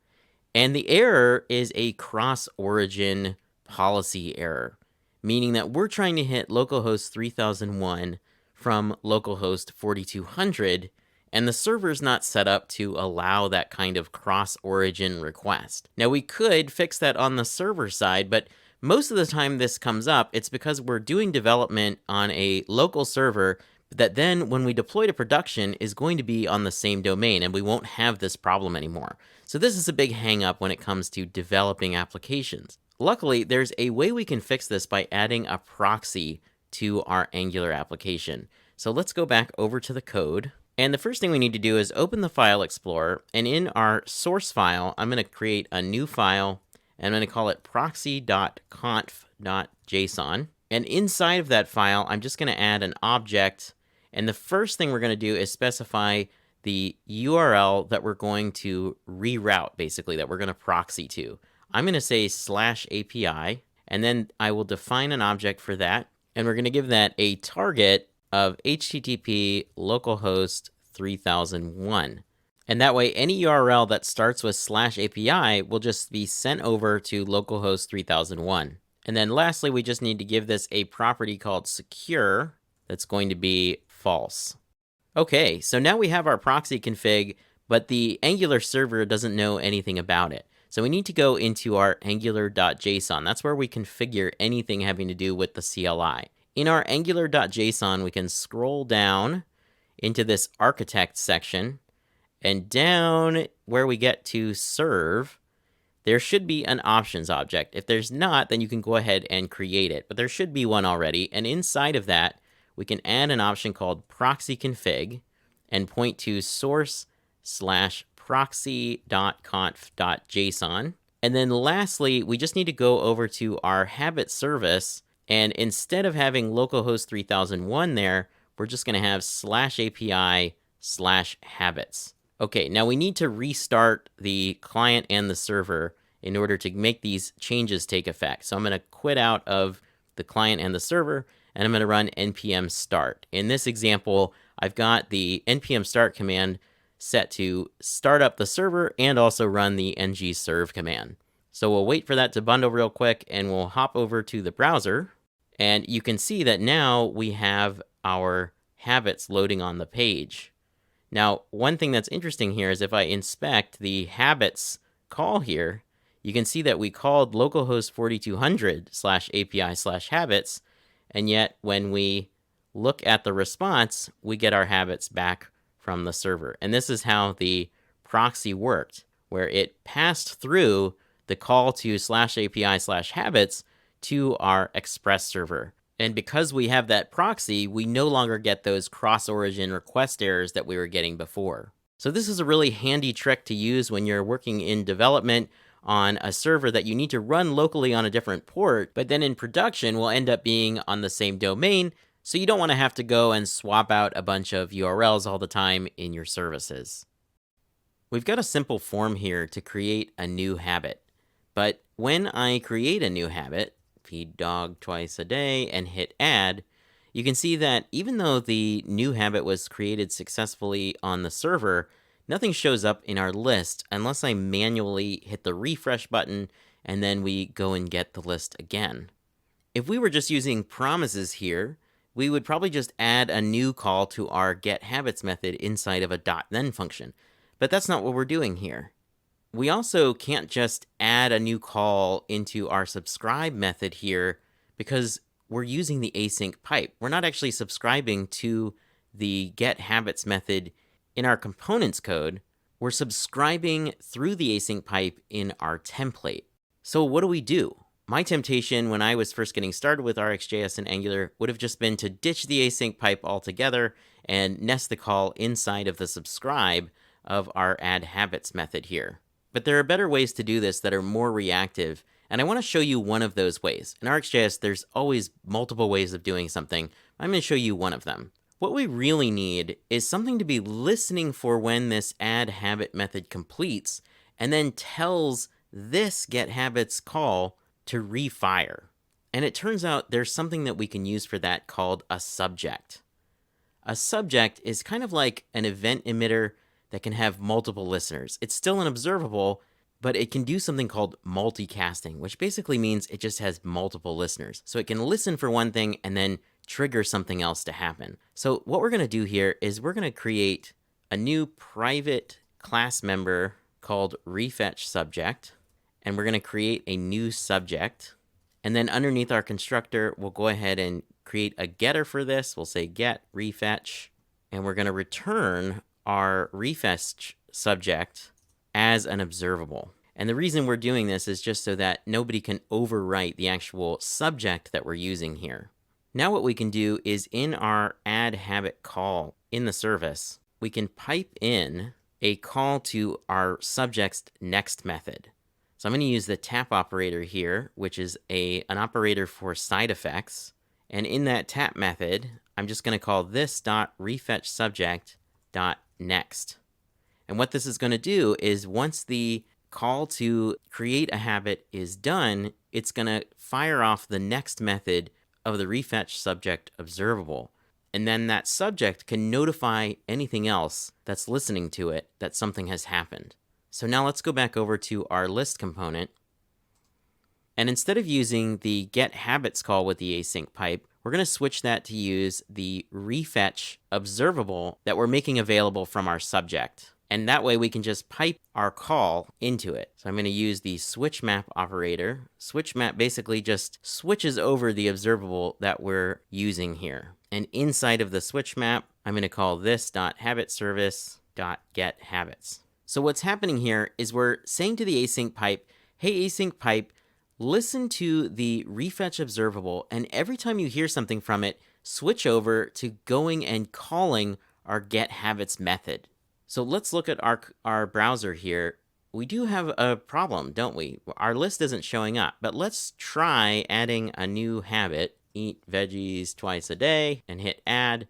and the error is a cross-origin policy error, meaning that we're trying to hit localhost 3001 from localhost 4200, and the server's not set up to allow that kind of cross-origin request. Now, we could fix that on the server side, but most of the time this comes up, it's because we're doing development on a local server that then, when we deploy to production, is going to be on the same domain, and we won't have this problem anymore. So this is a big hang-up when it comes to developing applications. Luckily, there's a way we can fix this by adding a proxy to our Angular application. So let's go back over to the code. And the first thing we need to do is open the File Explorer, and in our source file, I'm going to create a new file, and I'm going to call it proxy.conf.json. And inside of that file, I'm just going to add an object, and the first thing we're going to do is specify the URL that we're going to reroute, basically, that we're going to proxy to. I'm going to say /API, and then I will define an object for that, and we're going to give that a target of HTTP localhost 3001. And that way, any URL that starts with /API will just be sent over to localhost 3001. And then lastly, we just need to give this a property called secure that's going to be false. Okay, so now we have our proxy config, but the Angular server doesn't know anything about it. So we need to go into our angular.json. That's where we configure anything having to do with the CLI. In our angular.json, we can scroll down into this architect section, and down where we get to serve, there should be an options object. If there's not, then you can go ahead and create it, but there should be one already. And inside of that, we can add an option called proxy config and point to source/proxy.conf.json. And then lastly, we just need to go over to our habit service, and instead of having localhost 3001 there, we're just going to have /API/habits. Okay, now we need to restart the client and the server in order to make these changes take effect. So I'm going to quit out of the client and the server, and I'm going to run npm start. In this example, I've got the npm start command set to start up the server and also run the ngserve command. So we'll wait for that to bundle real quick, and we'll hop over to the browser, and you can see that now we have our habits loading on the page. Now, one thing that's interesting here is if I inspect the habits call here, you can see that we called localhost 4200/API/habits, and yet when we look at the response, we get our habits back from the server. And this is how the proxy worked, where it passed through the call to /API/habits to our Express server. And because we have that proxy, we no longer get those cross-origin request errors that we were getting before. So this is a really handy trick to use when you're working in development on a server that you need to run locally on a different port, but then in production will end up being on the same domain, so you don't want to have to go and swap out a bunch of URLs all the time in your services. We've got a simple form here to create a new habit, but when I create a new habit, feed dog twice a day, and hit add, you can see that even though the new habit was created successfully on the server, nothing shows up in our list unless I manually hit the refresh button and then we go and get the list again. If we were just using promises here, we would probably just add a new call to our getHabits method inside of a .then function, but that's not what we're doing here. We also can't just add a new call into our subscribe method here because we're using the async pipe. We're not actually subscribing to the getHabits method in our components code. We're subscribing through the async pipe in our template. So what do? My temptation when I was first getting started with Rxjs and Angular would have just been to ditch the async pipe altogether and nest the call inside of the subscribe of our addHabits method here. But there are better ways to do this that are more reactive, and I want to show you one of those ways. In Rxjs, there's always multiple ways of doing something. I'm going to show you one of them. What we really need is something to be listening for when this addHabit method completes, and then tells this getHabits call to refire. And it turns out there's something that we can use for that called a subject. A subject is kind of like an event emitter that can have multiple listeners. It's still an observable, but it can do something called multicasting, which basically means it just has multiple listeners. So it can listen for one thing and then trigger something else to happen. So what we're going to do here is we're going to create a new private class member called refetchSubject, and we're going to create a new subject. And then underneath our constructor, we'll go ahead and create a getter for this. We'll say get refetch, and we're going to return our refetch subject as an observable. And the reason we're doing this is just so that nobody can overwrite the actual subject that we're using here. Now what we can do is in our addHabit call in the service, we can pipe in a call to our subject's next method. So I'm going to use the tap operator here, which is an operator for side effects. And in that tap method, I'm just going to call this .refetchSubject.next. And what this is going to do is once the call to create a habit is done, it's going to fire off the next method of the refetchSubject observable. And then that subject can notify anything else that's listening to it that something has happened. So now let's go back over to our list component. And instead of using the getHabits call with the async pipe, we're going to switch that to use the refetch observable that we're making available from our subject. And that way we can just pipe our call into it. So I'm going to use the switch map operator. Switch map basically just switches over the observable that we're using here. And inside of the switch map, I'm going to call this .habitService.getHabits. So what's happening here is we're saying to the async pipe, hey, async pipe, listen to the refetch observable, and every time you hear something from it, switch over to going and calling our getHabits method. So let's look at our browser here. We do have a problem, don't we? Our list isn't showing up, but let's try adding a new habit, eat veggies twice a day, and hit add.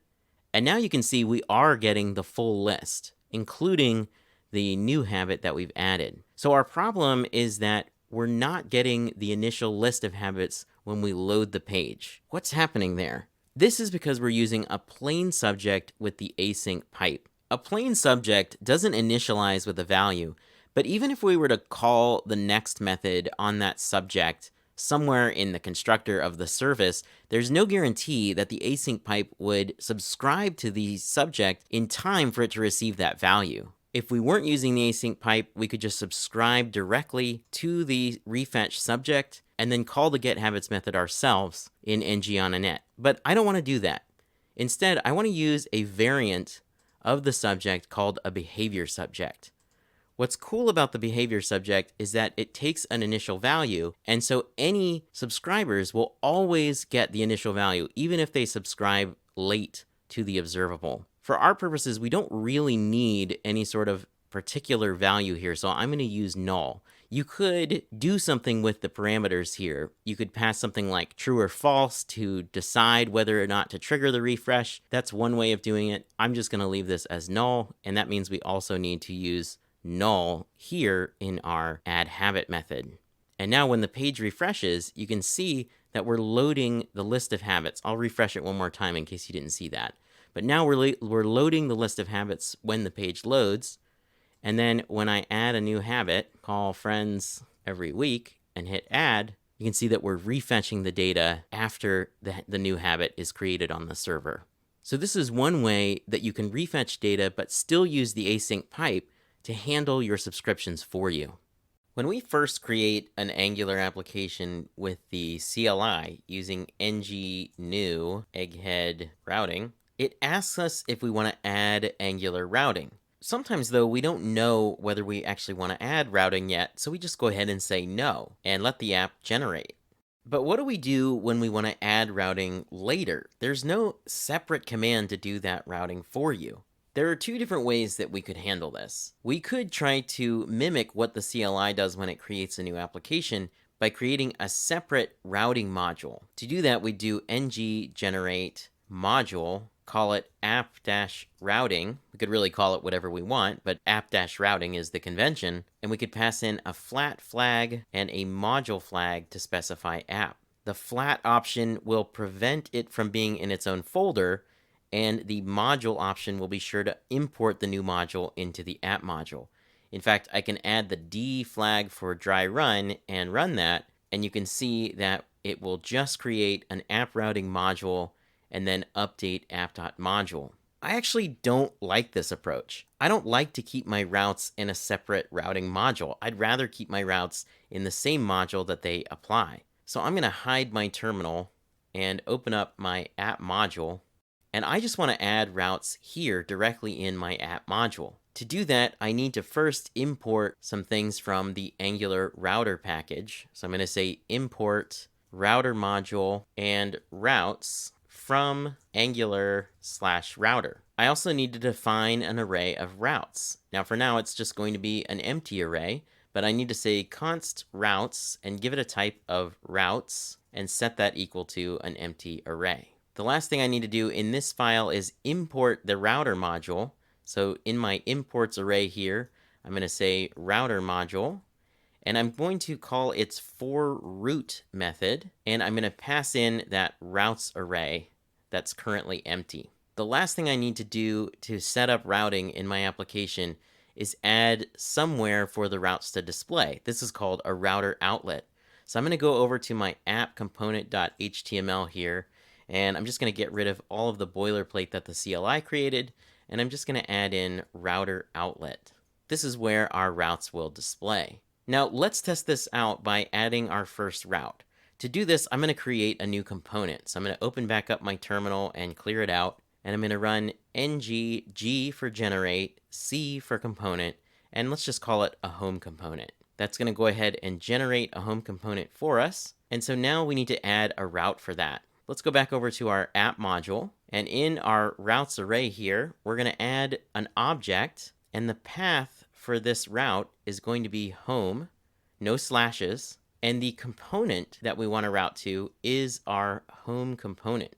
And now you can see we are getting the full list, including the new habit that we've added. So our problem is that we're not getting the initial list of habits when we load the page. What's happening there? This is because we're using a plain subject with the async pipe. A plain subject doesn't initialize with a value, but even if we were to call the next method on that subject somewhere in the constructor of the service, there's no guarantee that the async pipe would subscribe to the subject in time for it to receive that value. If we weren't using the async pipe, we could just subscribe directly to the refetch subject and then call the getHabits method ourselves in ng-on-init. But I don't want to do that. Instead, I want to use a variant of the subject called a behavior subject. What's cool about the behavior subject is that it takes an initial value, and so any subscribers will always get the initial value, even if they subscribe late to the observable. For our purposes, we don't really need any sort of particular value here, so I'm going to use null. You could do something with the parameters here. You could pass something like true or false to decide whether or not to trigger the refresh. That's one way of doing it. I'm just going to leave this as null, and that means we also need to use null here in our add habit method. And now when the page refreshes, you can see that we're loading the list of habits. I'll refresh it one more time in case you didn't see that. But now we're loading the list of habits when the page loads. And then when I add a new habit, call friends every week, and hit add, you can see that we're refetching the data after the new habit is created on the server. So this is one way that you can refetch data but still use the async pipe to handle your subscriptions for you. When we first create an Angular application with the CLI using ng-new egghead routing, it asks us if we want to add Angular routing. Sometimes, though, we don't know whether we actually want to add routing yet, so we just go ahead and say no and let the app generate. But what do we do when we want to add routing later? There's no separate command to do that routing for you. There are two different ways that we could handle this. We could try to mimic what the CLI does when it creates a new application by creating a separate routing module. To do that, we do ng-generate module, call it app-routing. We could really call it whatever we want, but app-routing is the convention. And we could pass in a flat flag and a module flag to specify app. The flat option will prevent it from being in its own folder, and the module option will be sure to import the new module into the app module. In fact, I can add the D flag for dry run and run that, and you can see that it will just create an app routing module and then update app.module. I actually don't like this approach. I don't like to keep my routes in a separate routing module. I'd rather keep my routes in the same module that they apply. So I'm going to hide my terminal and open up my app module. And I just want to add routes here directly in my app module. To do that, I need to first import some things from the Angular router package. So I'm going to say import router module and routes from Angular/router. I also need to define an array of routes. Now for now, it's just going to be an empty array, but I need to say const routes and give it a type of routes and set that equal to an empty array. The last thing I need to do in this file is import the router module. So in my imports array here, I'm going to say router module, and I'm going to call its forRoute method, and I'm going to pass in that routes array that's currently empty. The last thing I need to do to set up routing in my application is add somewhere for the routes to display. This is called a router outlet. So I'm going to go over to my app component.html here, and I'm just going to get rid of all of the boilerplate that the CLI created, and I'm just going to add in router outlet. This is where our routes will display. Now let's test this out by adding our first route. To do this, I'm going to create a new component. So I'm going to open back up my terminal and clear it out, and I'm going to run ng-g for generate, c for component, and let's just call it a home component. That's going to go ahead and generate a home component for us. And so now we need to add a route for that. Let's go back over to our app module, and in our routes array here, we're going to add an object, and the path for this route is going to be home, no slashes, and the component that we want to route to is our home component.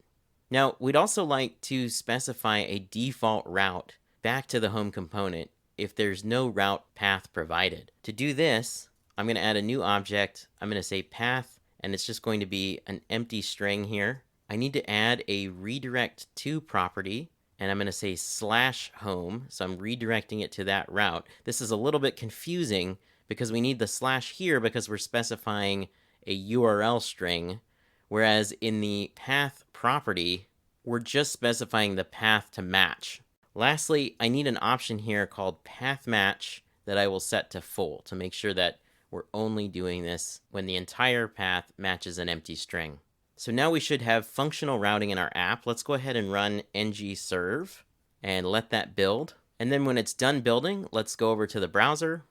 Now, we'd also like to specify a default route back to the home component if there's no route path provided. To do this, I'm going to add a new object. I'm going to say path, and it's just going to be an empty string here. I need to add a redirect to property, and I'm going to say /home, so I'm redirecting it to that route. This is a little bit confusing because we need the slash here because we're specifying a URL string, whereas in the path property, we're just specifying the path to match. Lastly, I need an option here called path match that I will set to full to make sure that we're only doing this when the entire path matches an empty string. So now we should have functional routing in our app. Let's go ahead and run ngserve and let that build. And then when it's done building, let's go over to the browser.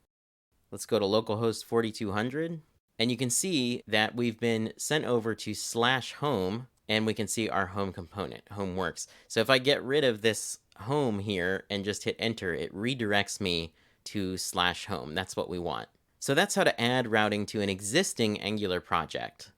Let's go to localhost 4200. And you can see that we've been sent over to /home, and we can see our home component, home works. So if I get rid of this home here and just hit enter, it redirects me to /home. That's what we want. So that's how to add routing to an existing Angular project.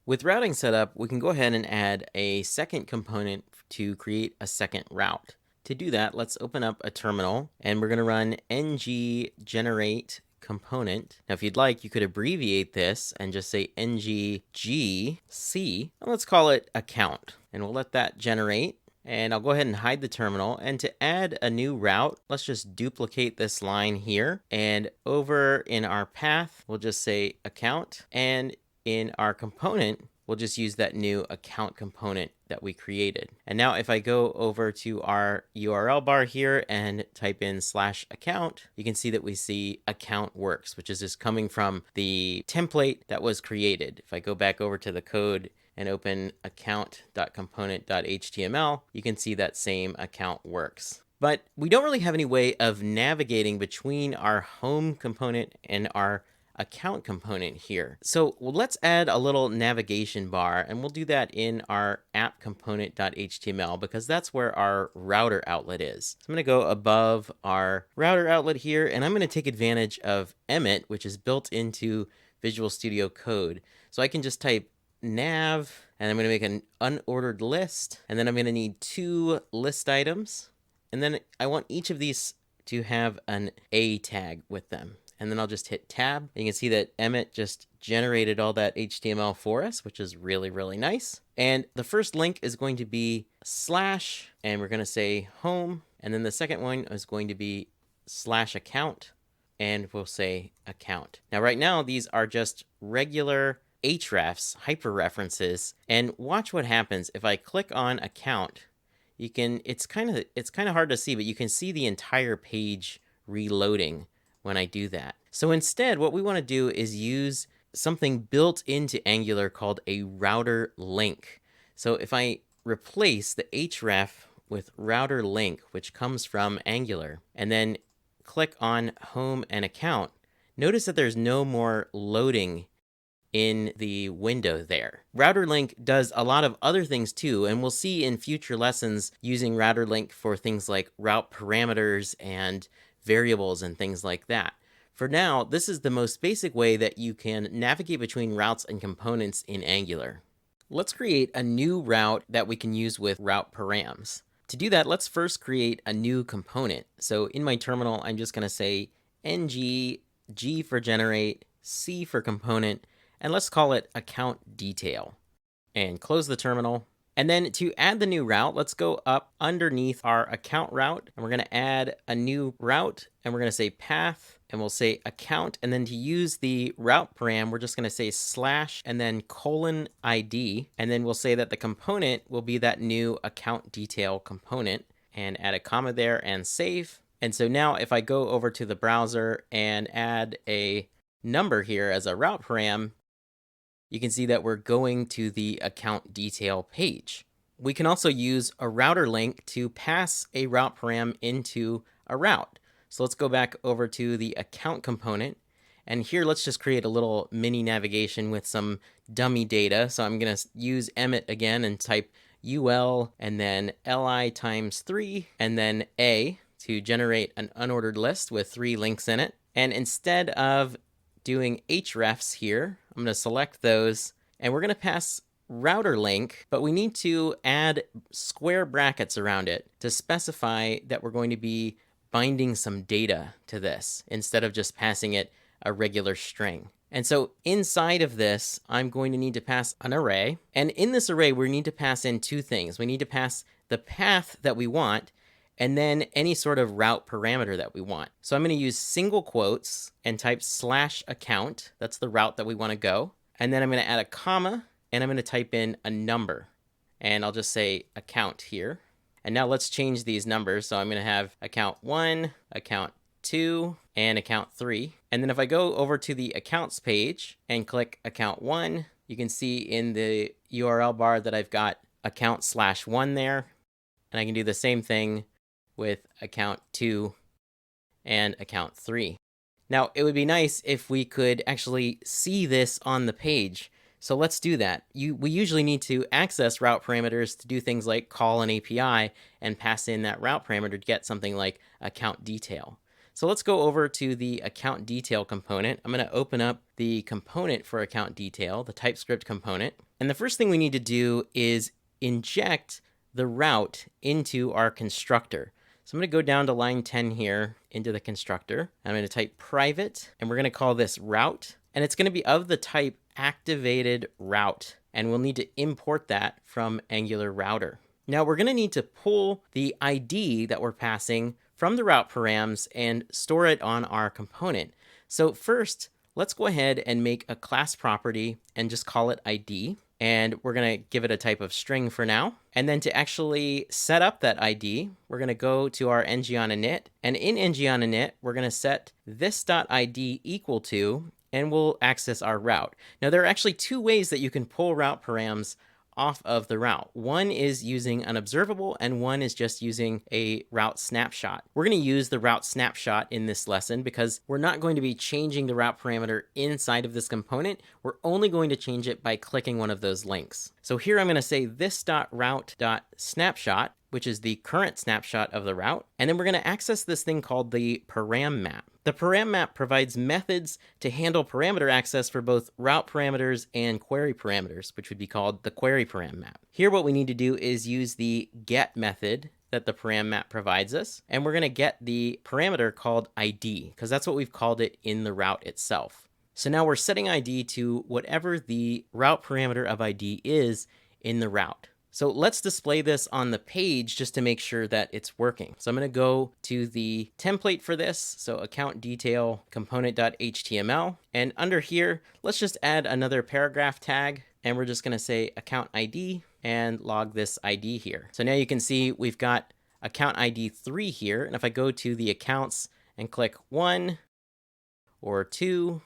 With routing set up, we can go ahead and add a second component to create a second route. To do that, let's open up a terminal, and we're going to run ng generate component. Now, if you'd like, you could abbreviate this and just say ng-gc, and let's call it account. And we'll let that generate. And I'll go ahead and hide the terminal. And to add a new route, let's just duplicate this line here. And over in our path, we'll just say account. And in our component, we'll just use that new account component that we created. And now if I go over to our URL bar here and type in /account, you can see that we see account works, which is just coming from the template that was created. If I go back over to the code and open account.component.html, you can see that same account works. But we don't really have any way of navigating between our home component and our account component here. So let's add a little navigation bar, and we'll do that in our app component.html because that's where our router outlet is. So I'm going to go above our router outlet here, and I'm going to take advantage of Emmet, which is built into Visual Studio Code. So I can just type nav, and I'm going to make an unordered list, and then I'm going to need 2 list items, and then I want each of these to have an A tag with them. And then I'll just hit tab. And you can see that Emmet just generated all that HTML for us, which is really, really nice. And the first link is going to be /, and we're going to say home. And then the second one is going to be /account, and we'll say account. Now, right now, these are just regular hrefs, hyperreferences. And watch what happens if I click on account. You can, it's kind of hard to see, but you can see the entire page reloading when I do that. So instead, what we want to do is use something built into Angular called a routerlink. So if I replace the href with routerlink, which comes from Angular, and then click on home and account, notice that there's no more loading in the window there. Routerlink does a lot of other things too, and we'll see in future lessons using routerlink for things like route parameters and variables and things like that. For now, this is the most basic way that you can navigate between routes and components in Angular. Let's create a new route that we can use with route params. To do that, let's first create a new component. So in my terminal, I'm just going to say ng, g for generate, c for component, and let's call it account detail. And close the terminal. And then to add the new route, let's go up underneath our account route, and we're going to add a new route, and we're going to say path, and we'll say account. And then to use the route param, we're just going to say / and then :id. And then we'll say that the component will be that new account detail component, and add a comma there and save. And so now if I go over to the browser and add a number here as a route param, you can see that we're going to the account detail page. We can also use a router link to pass a route param into a route. So let's go back over to the account component. And here, let's just create a little mini navigation with some dummy data. So I'm going to use Emmet again and type ul and then li times 3 and then a to generate an unordered list with 3 links in it. And instead of doing hrefs here, I'm going to select those, and we're going to pass router link, but we need to add square brackets around it to specify that we're going to be binding some data to this instead of just passing it a regular string. And so inside of this, I'm going to need to pass an array. And in this array, we need to pass in 2 things. We need to pass the path that we want, and then any sort of route parameter that we want. So I'm going to use single quotes and type /account. That's the route that we want to go. And then I'm going to add a comma, and I'm going to type in a number. And I'll just say account here. And now let's change these numbers. So I'm going to have account 1, account 2, and account 3. And then if I go over to the accounts page and click account 1, you can see in the URL bar that I've got account/1 there. And I can do the same thing with account 2 and account 3. Now, it would be nice if we could actually see this on the page. So let's do that. We usually need to access route parameters to do things like call an API and pass in that route parameter to get something like account detail. So let's go over to the account detail component. I'm going to open up the component for account detail, the TypeScript component. And the first thing we need to do is inject the route into our constructor. So I'm going to go down to line 10 here into the constructor. I'm going to type private, and we're going to call this route. And it's going to be of the type activated route. And we'll need to import that from Angular router. Now we're going to need to pull the ID that we're passing from the route params and store it on our component. So first, let's go ahead and make a class property and just call it ID. And we're going to give it a type of string for now. And then to actually set up that ID, we're going to go to our ng-on-init. And in ng-on-init, we're going to set this.id equal to, and we'll access our route. Now, there are actually two ways that you can pull route params off of the route. One is using an observable, and one is just using a route snapshot. We're going to use the route snapshot in this lesson because we're not going to be changing the route parameter inside of this component. We're only going to change it by clicking one of those links. So here I'm going to say this.route.snapshot, which is the current snapshot of the route. And then we're going to access this thing called the param map. The param map provides methods to handle parameter access for both route parameters and query parameters, which would be called the query param map. Here, what we need to do is use the get method that the param map provides us. And we're going to get the parameter called ID, because that's what we've called it in the route itself. So now we're setting ID to whatever the route parameter of ID is in the route. So let's display this on the page just to make sure that it's working. So I'm going to go to the template for this. So account detail component.html. And under here, let's just add another paragraph tag. And we're just going to say account ID and log this ID here. So now you can see we've got account ID 3 here. And if I go to the accounts and click 1 or 2,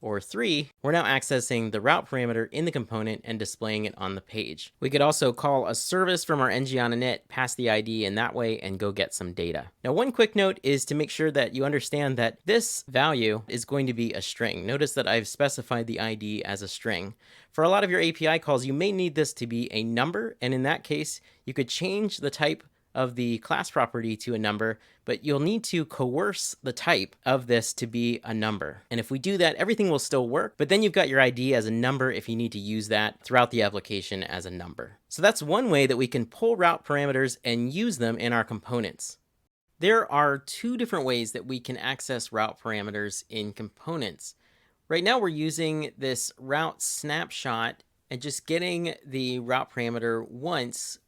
or 3, we're now accessing the route parameter in the component and displaying it on the page. We could also call a service from our ng-on-init, pass the ID in that way, and go get some data. Now, one quick note is to make sure that you understand that this value is going to be a string. Notice that I've specified the ID as a string. For a lot of your API calls, you may need this to be a number, and in that case, you could change the type of the class property to a number, but you'll need to coerce the type of this to be a number. And if we do that, everything will still work, but then you've got your ID as a number if you need to use that throughout the application as a number. So that's one way that we can pull route parameters and use them in our components. There are two different ways that we can access route parameters in components. Right now we're using this route snapshot and just getting the route parameter once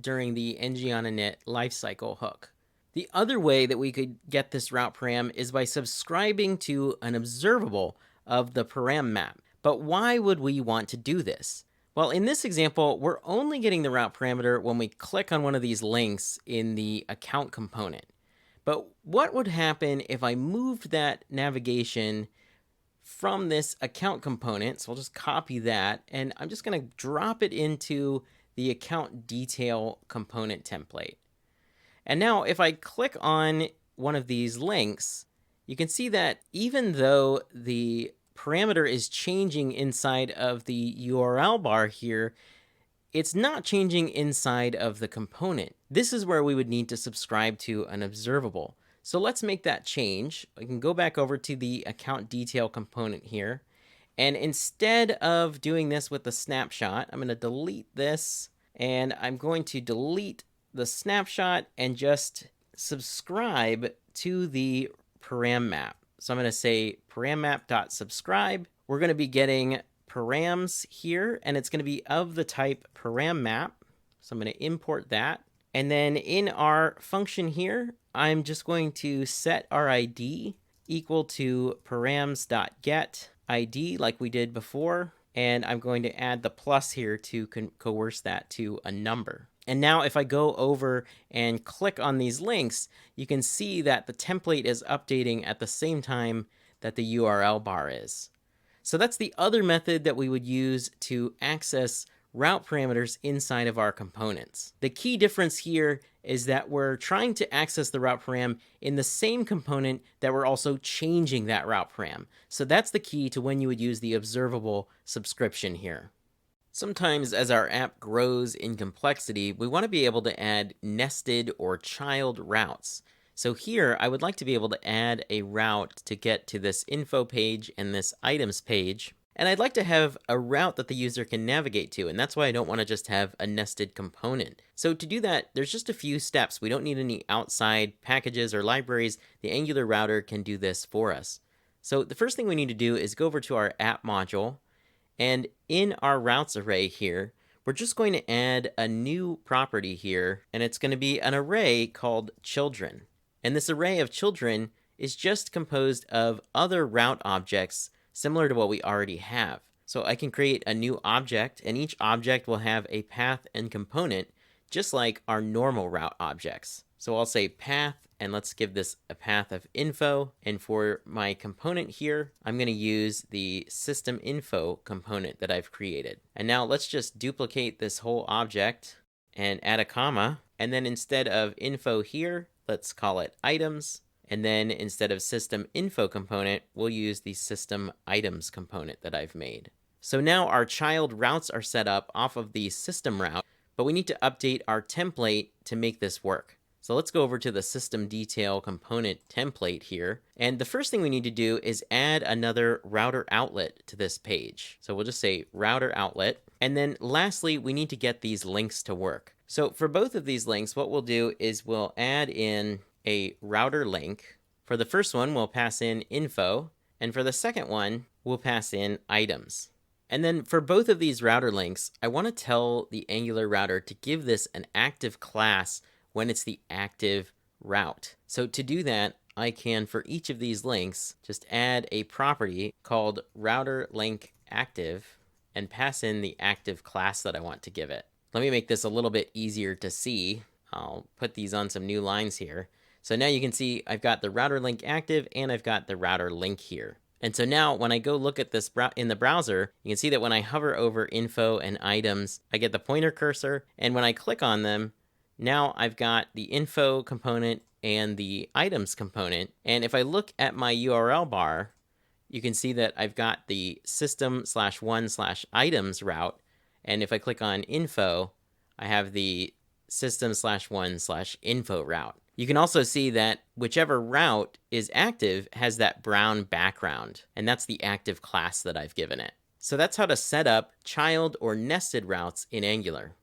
during the ng-on-init lifecycle hook. The other way that we could get this route param is by subscribing to an observable of the param map. But why would we want to do this? Well, in this example, we're only getting the route parameter when we click on one of these links in the account component. But what would happen if I moved that navigation from this account component? So I'll just copy that, and I'm just going to drop it into the account detail component template. And now if I click on one of these links, you can see that even though the parameter is changing inside of the URL bar here, it's not changing inside of the component. This is where we would need to subscribe to an observable. So let's make that change. I can go back over to the account detail component here. And instead of doing this with the snapshot, I'm going to delete this, and I'm going to delete the snapshot and just subscribe to the param map. So I'm going to say parammap.subscribe. We're going to be getting params here, and it's going to be of the type param map. So I'm going to import that. And then in our function here, I'm just going to set our ID equal to params.get ID like we did before, and I'm going to add the plus here to coerce that to a number. And now if I go over and click on these links, you can see that the template is updating at the same time that the URL bar is. So that's the other method that we would use to access route parameters inside of our components. The key difference here is that we're trying to access the route param in the same component that we're also changing that route param. So that's the key to when you would use the observable subscription here. Sometimes as our app grows in complexity, we want to be able to add nested or child routes. So here, I would like to be able to add a route to get to this info page and this items page. And I'd like to have a route that the user can navigate to, and that's why I don't want to just have a nested component. So to do that, there's just a few steps. We don't need any outside packages or libraries. The Angular router can do this for us. So the first thing we need to do is go over to our app module, and in our routes array here, we're just going to add a new property here, and it's going to be an array called children. And this array of children is just composed of other route objects similar to what we already have. So I can create a new object, and each object will have a path and component, just like our normal route objects. So I'll say path, and let's give this a path of info. And for my component here, I'm going to use the system info component that I've created. And now let's just duplicate this whole object and add a comma. And then instead of info here, let's call it items. And then instead of system info component, we'll use the system items component that I've made. So now our child routes are set up off of the system route, but we need to update our template to make this work. So let's go over to the system detail component template here. And the first thing we need to do is add another router outlet to this page. So we'll just say router outlet. And then lastly, we need to get these links to work. So for both of these links, what we'll do is we'll add in a router link. For the first one, we'll pass in info. And for the second one, we'll pass in items. And then for both of these router links, I want to tell the Angular router to give this an active class when it's the active route. So to do that, I can, for each of these links, just add a property called routerlink active and pass in the active class that I want to give it. Let me make this a little bit easier to see. I'll put these on some new lines here. So now you can see I've got the routerlink active and I've got the router link here. And so now when I go look at this in the browser, you can see that when I hover over info and items, I get the pointer cursor. And when I click on them, now I've got the info component and the items component. And if I look at my URL bar, you can see that I've got the system/1/items route. And if I click on info, I have the system/1/info route. You can also see that whichever route is active has that brown background, and that's the active class that I've given it. So that's how to set up child or nested routes in Angular.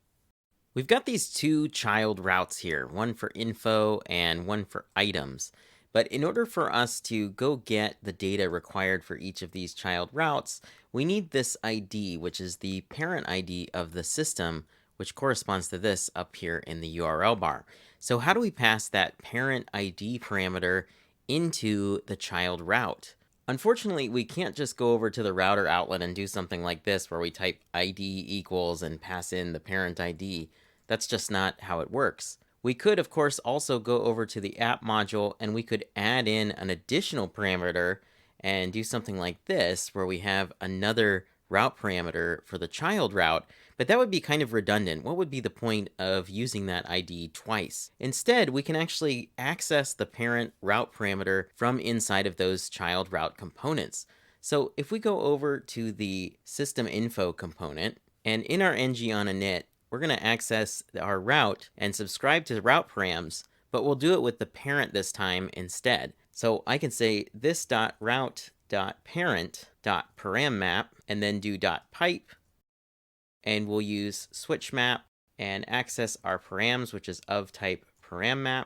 We've got these two child routes here, one for info and one for items. But in order for us to go get the data required for each of these child routes, we need this ID, which is the parent ID of the system, which corresponds to this up here in the URL bar. So how do we pass that parent ID parameter into the child route? Unfortunately, we can't just go over to the router outlet and do something like this where we type ID equals and pass in the parent ID. That's just not how it works. We could, of course, also go over to the app module and we could add in an additional parameter and do something like this where we have another route parameter for the child route, but that would be kind of redundant. What would be the point of using that ID twice? Instead, we can actually access the parent route parameter from inside of those child route components. So if we go over to the system info component, and in our ng on init, we're going to access our route and subscribe to the route params, but we'll do it with the parent this time instead. So I can say this.route.parent.parammap and then do .pipe, and we'll use switch map and access our params, which is of type parammap.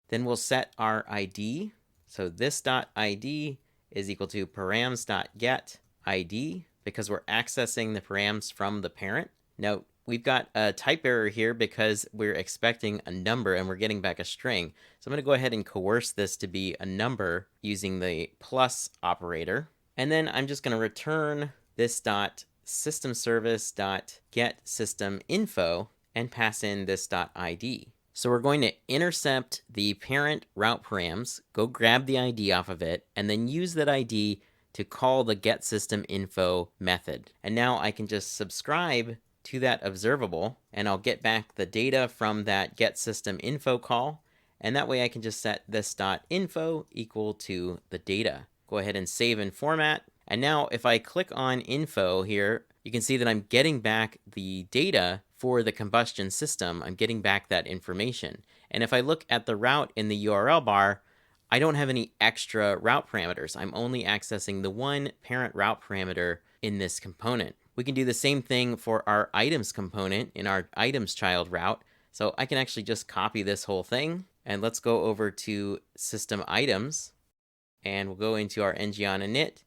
Then we'll set our ID. So this.id is equal to params.getID because we're accessing the params from the parent. Now, we've got a type error here because we're expecting a number and we're getting back a string. So I'm going to go ahead and coerce this to be a number using the plus operator. And then I'm just going to return this dot system service dot get system info and pass in this dot ID. So we're going to intercept the parent route params, go grab the ID off of it, and then use that ID to call the get system info method. And now I can just subscribe to that observable, and I'll get back the data from that get system info call. And that way I can just set this dot info equal to the data. Go ahead and save and format. And now if I click on info here, you can see that I'm getting back the data for the combustion system. I'm getting back that information. And if I look at the route in the URL bar, I don't have any extra route parameters. I'm only accessing the one parent route parameter in this component. We can do the same thing for our items component in our items child route. So I can actually just copy this whole thing, and let's go over to system items, and we'll go into our ng on init,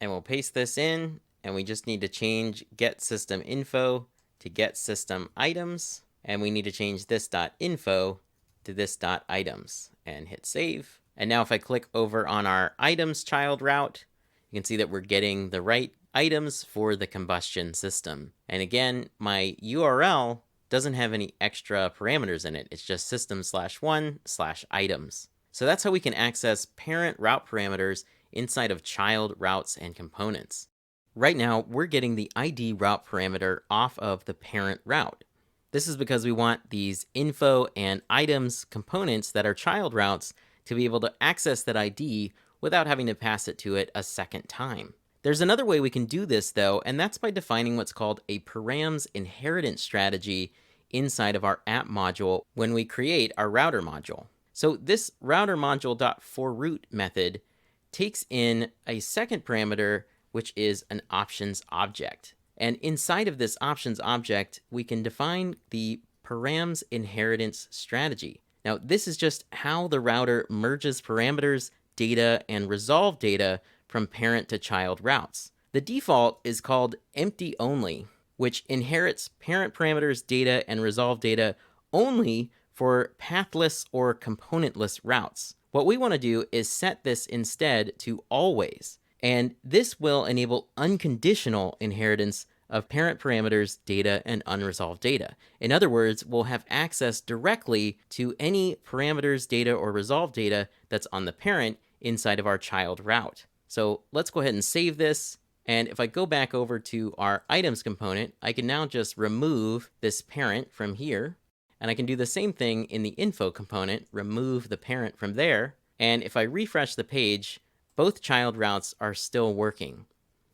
and we'll paste this in, and we just need to change get system info to get system items, and we need to change this dot info to this dot items, and hit save. And now if I click over on our items child route, you can see that we're getting the right items for the combustion system. And again, my URL doesn't have any extra parameters in it. It's just system/1/items. So that's how we can access parent route parameters inside of child routes and components. Right now, we're getting the ID route parameter off of the parent route. This is because we want these info and items components that are child routes to be able to access that ID without having to pass it to it a second time. There's another way we can do this, though, and that's by defining what's called a params inheritance strategy inside of our app module when we create our router module. So this router module.forRoute method takes in a second parameter, which is an options object. And inside of this options object, we can define the params inheritance strategy. Now, this is just how the router merges parameters, data, and resolve data from parent to child routes. The default is called empty only, which inherits parent parameters, data, and resolve data only for pathless or componentless routes. What we want to do is set this instead to always, and this will enable unconditional inheritance of parent parameters, data, and unresolved data. In other words, we'll have access directly to any parameters, data, or resolved data that's on the parent inside of our child route. So let's go ahead and save this. And if I go back over to our items component, I can now just remove this parent from here. And I can do the same thing in the info component, remove the parent from there. And if I refresh the page, both child routes are still working.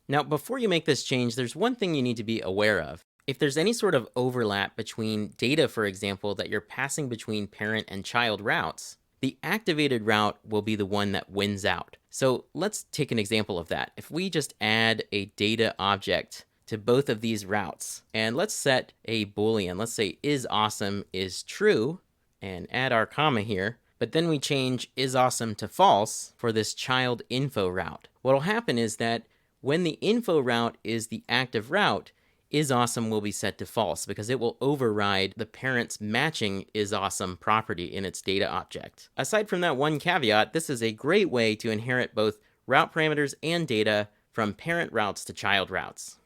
Now, before you make this change, there's one thing you need to be aware of. If there's any sort of overlap between data, for example, that you're passing between parent and child routes, the activated route will be the one that wins out. So let's take an example of that. If we just add a data object to both of these routes, and let's set a Boolean, let's say isAwesome is true, and add our comma here, but then we change isAwesome to false for this child info route. What'll happen is that when the info route is the active route, isAwesome will be set to false because it will override the parent's matching isAwesome property in its data object. Aside from that one caveat, this is a great way to inherit both route parameters and data from parent routes to child routes.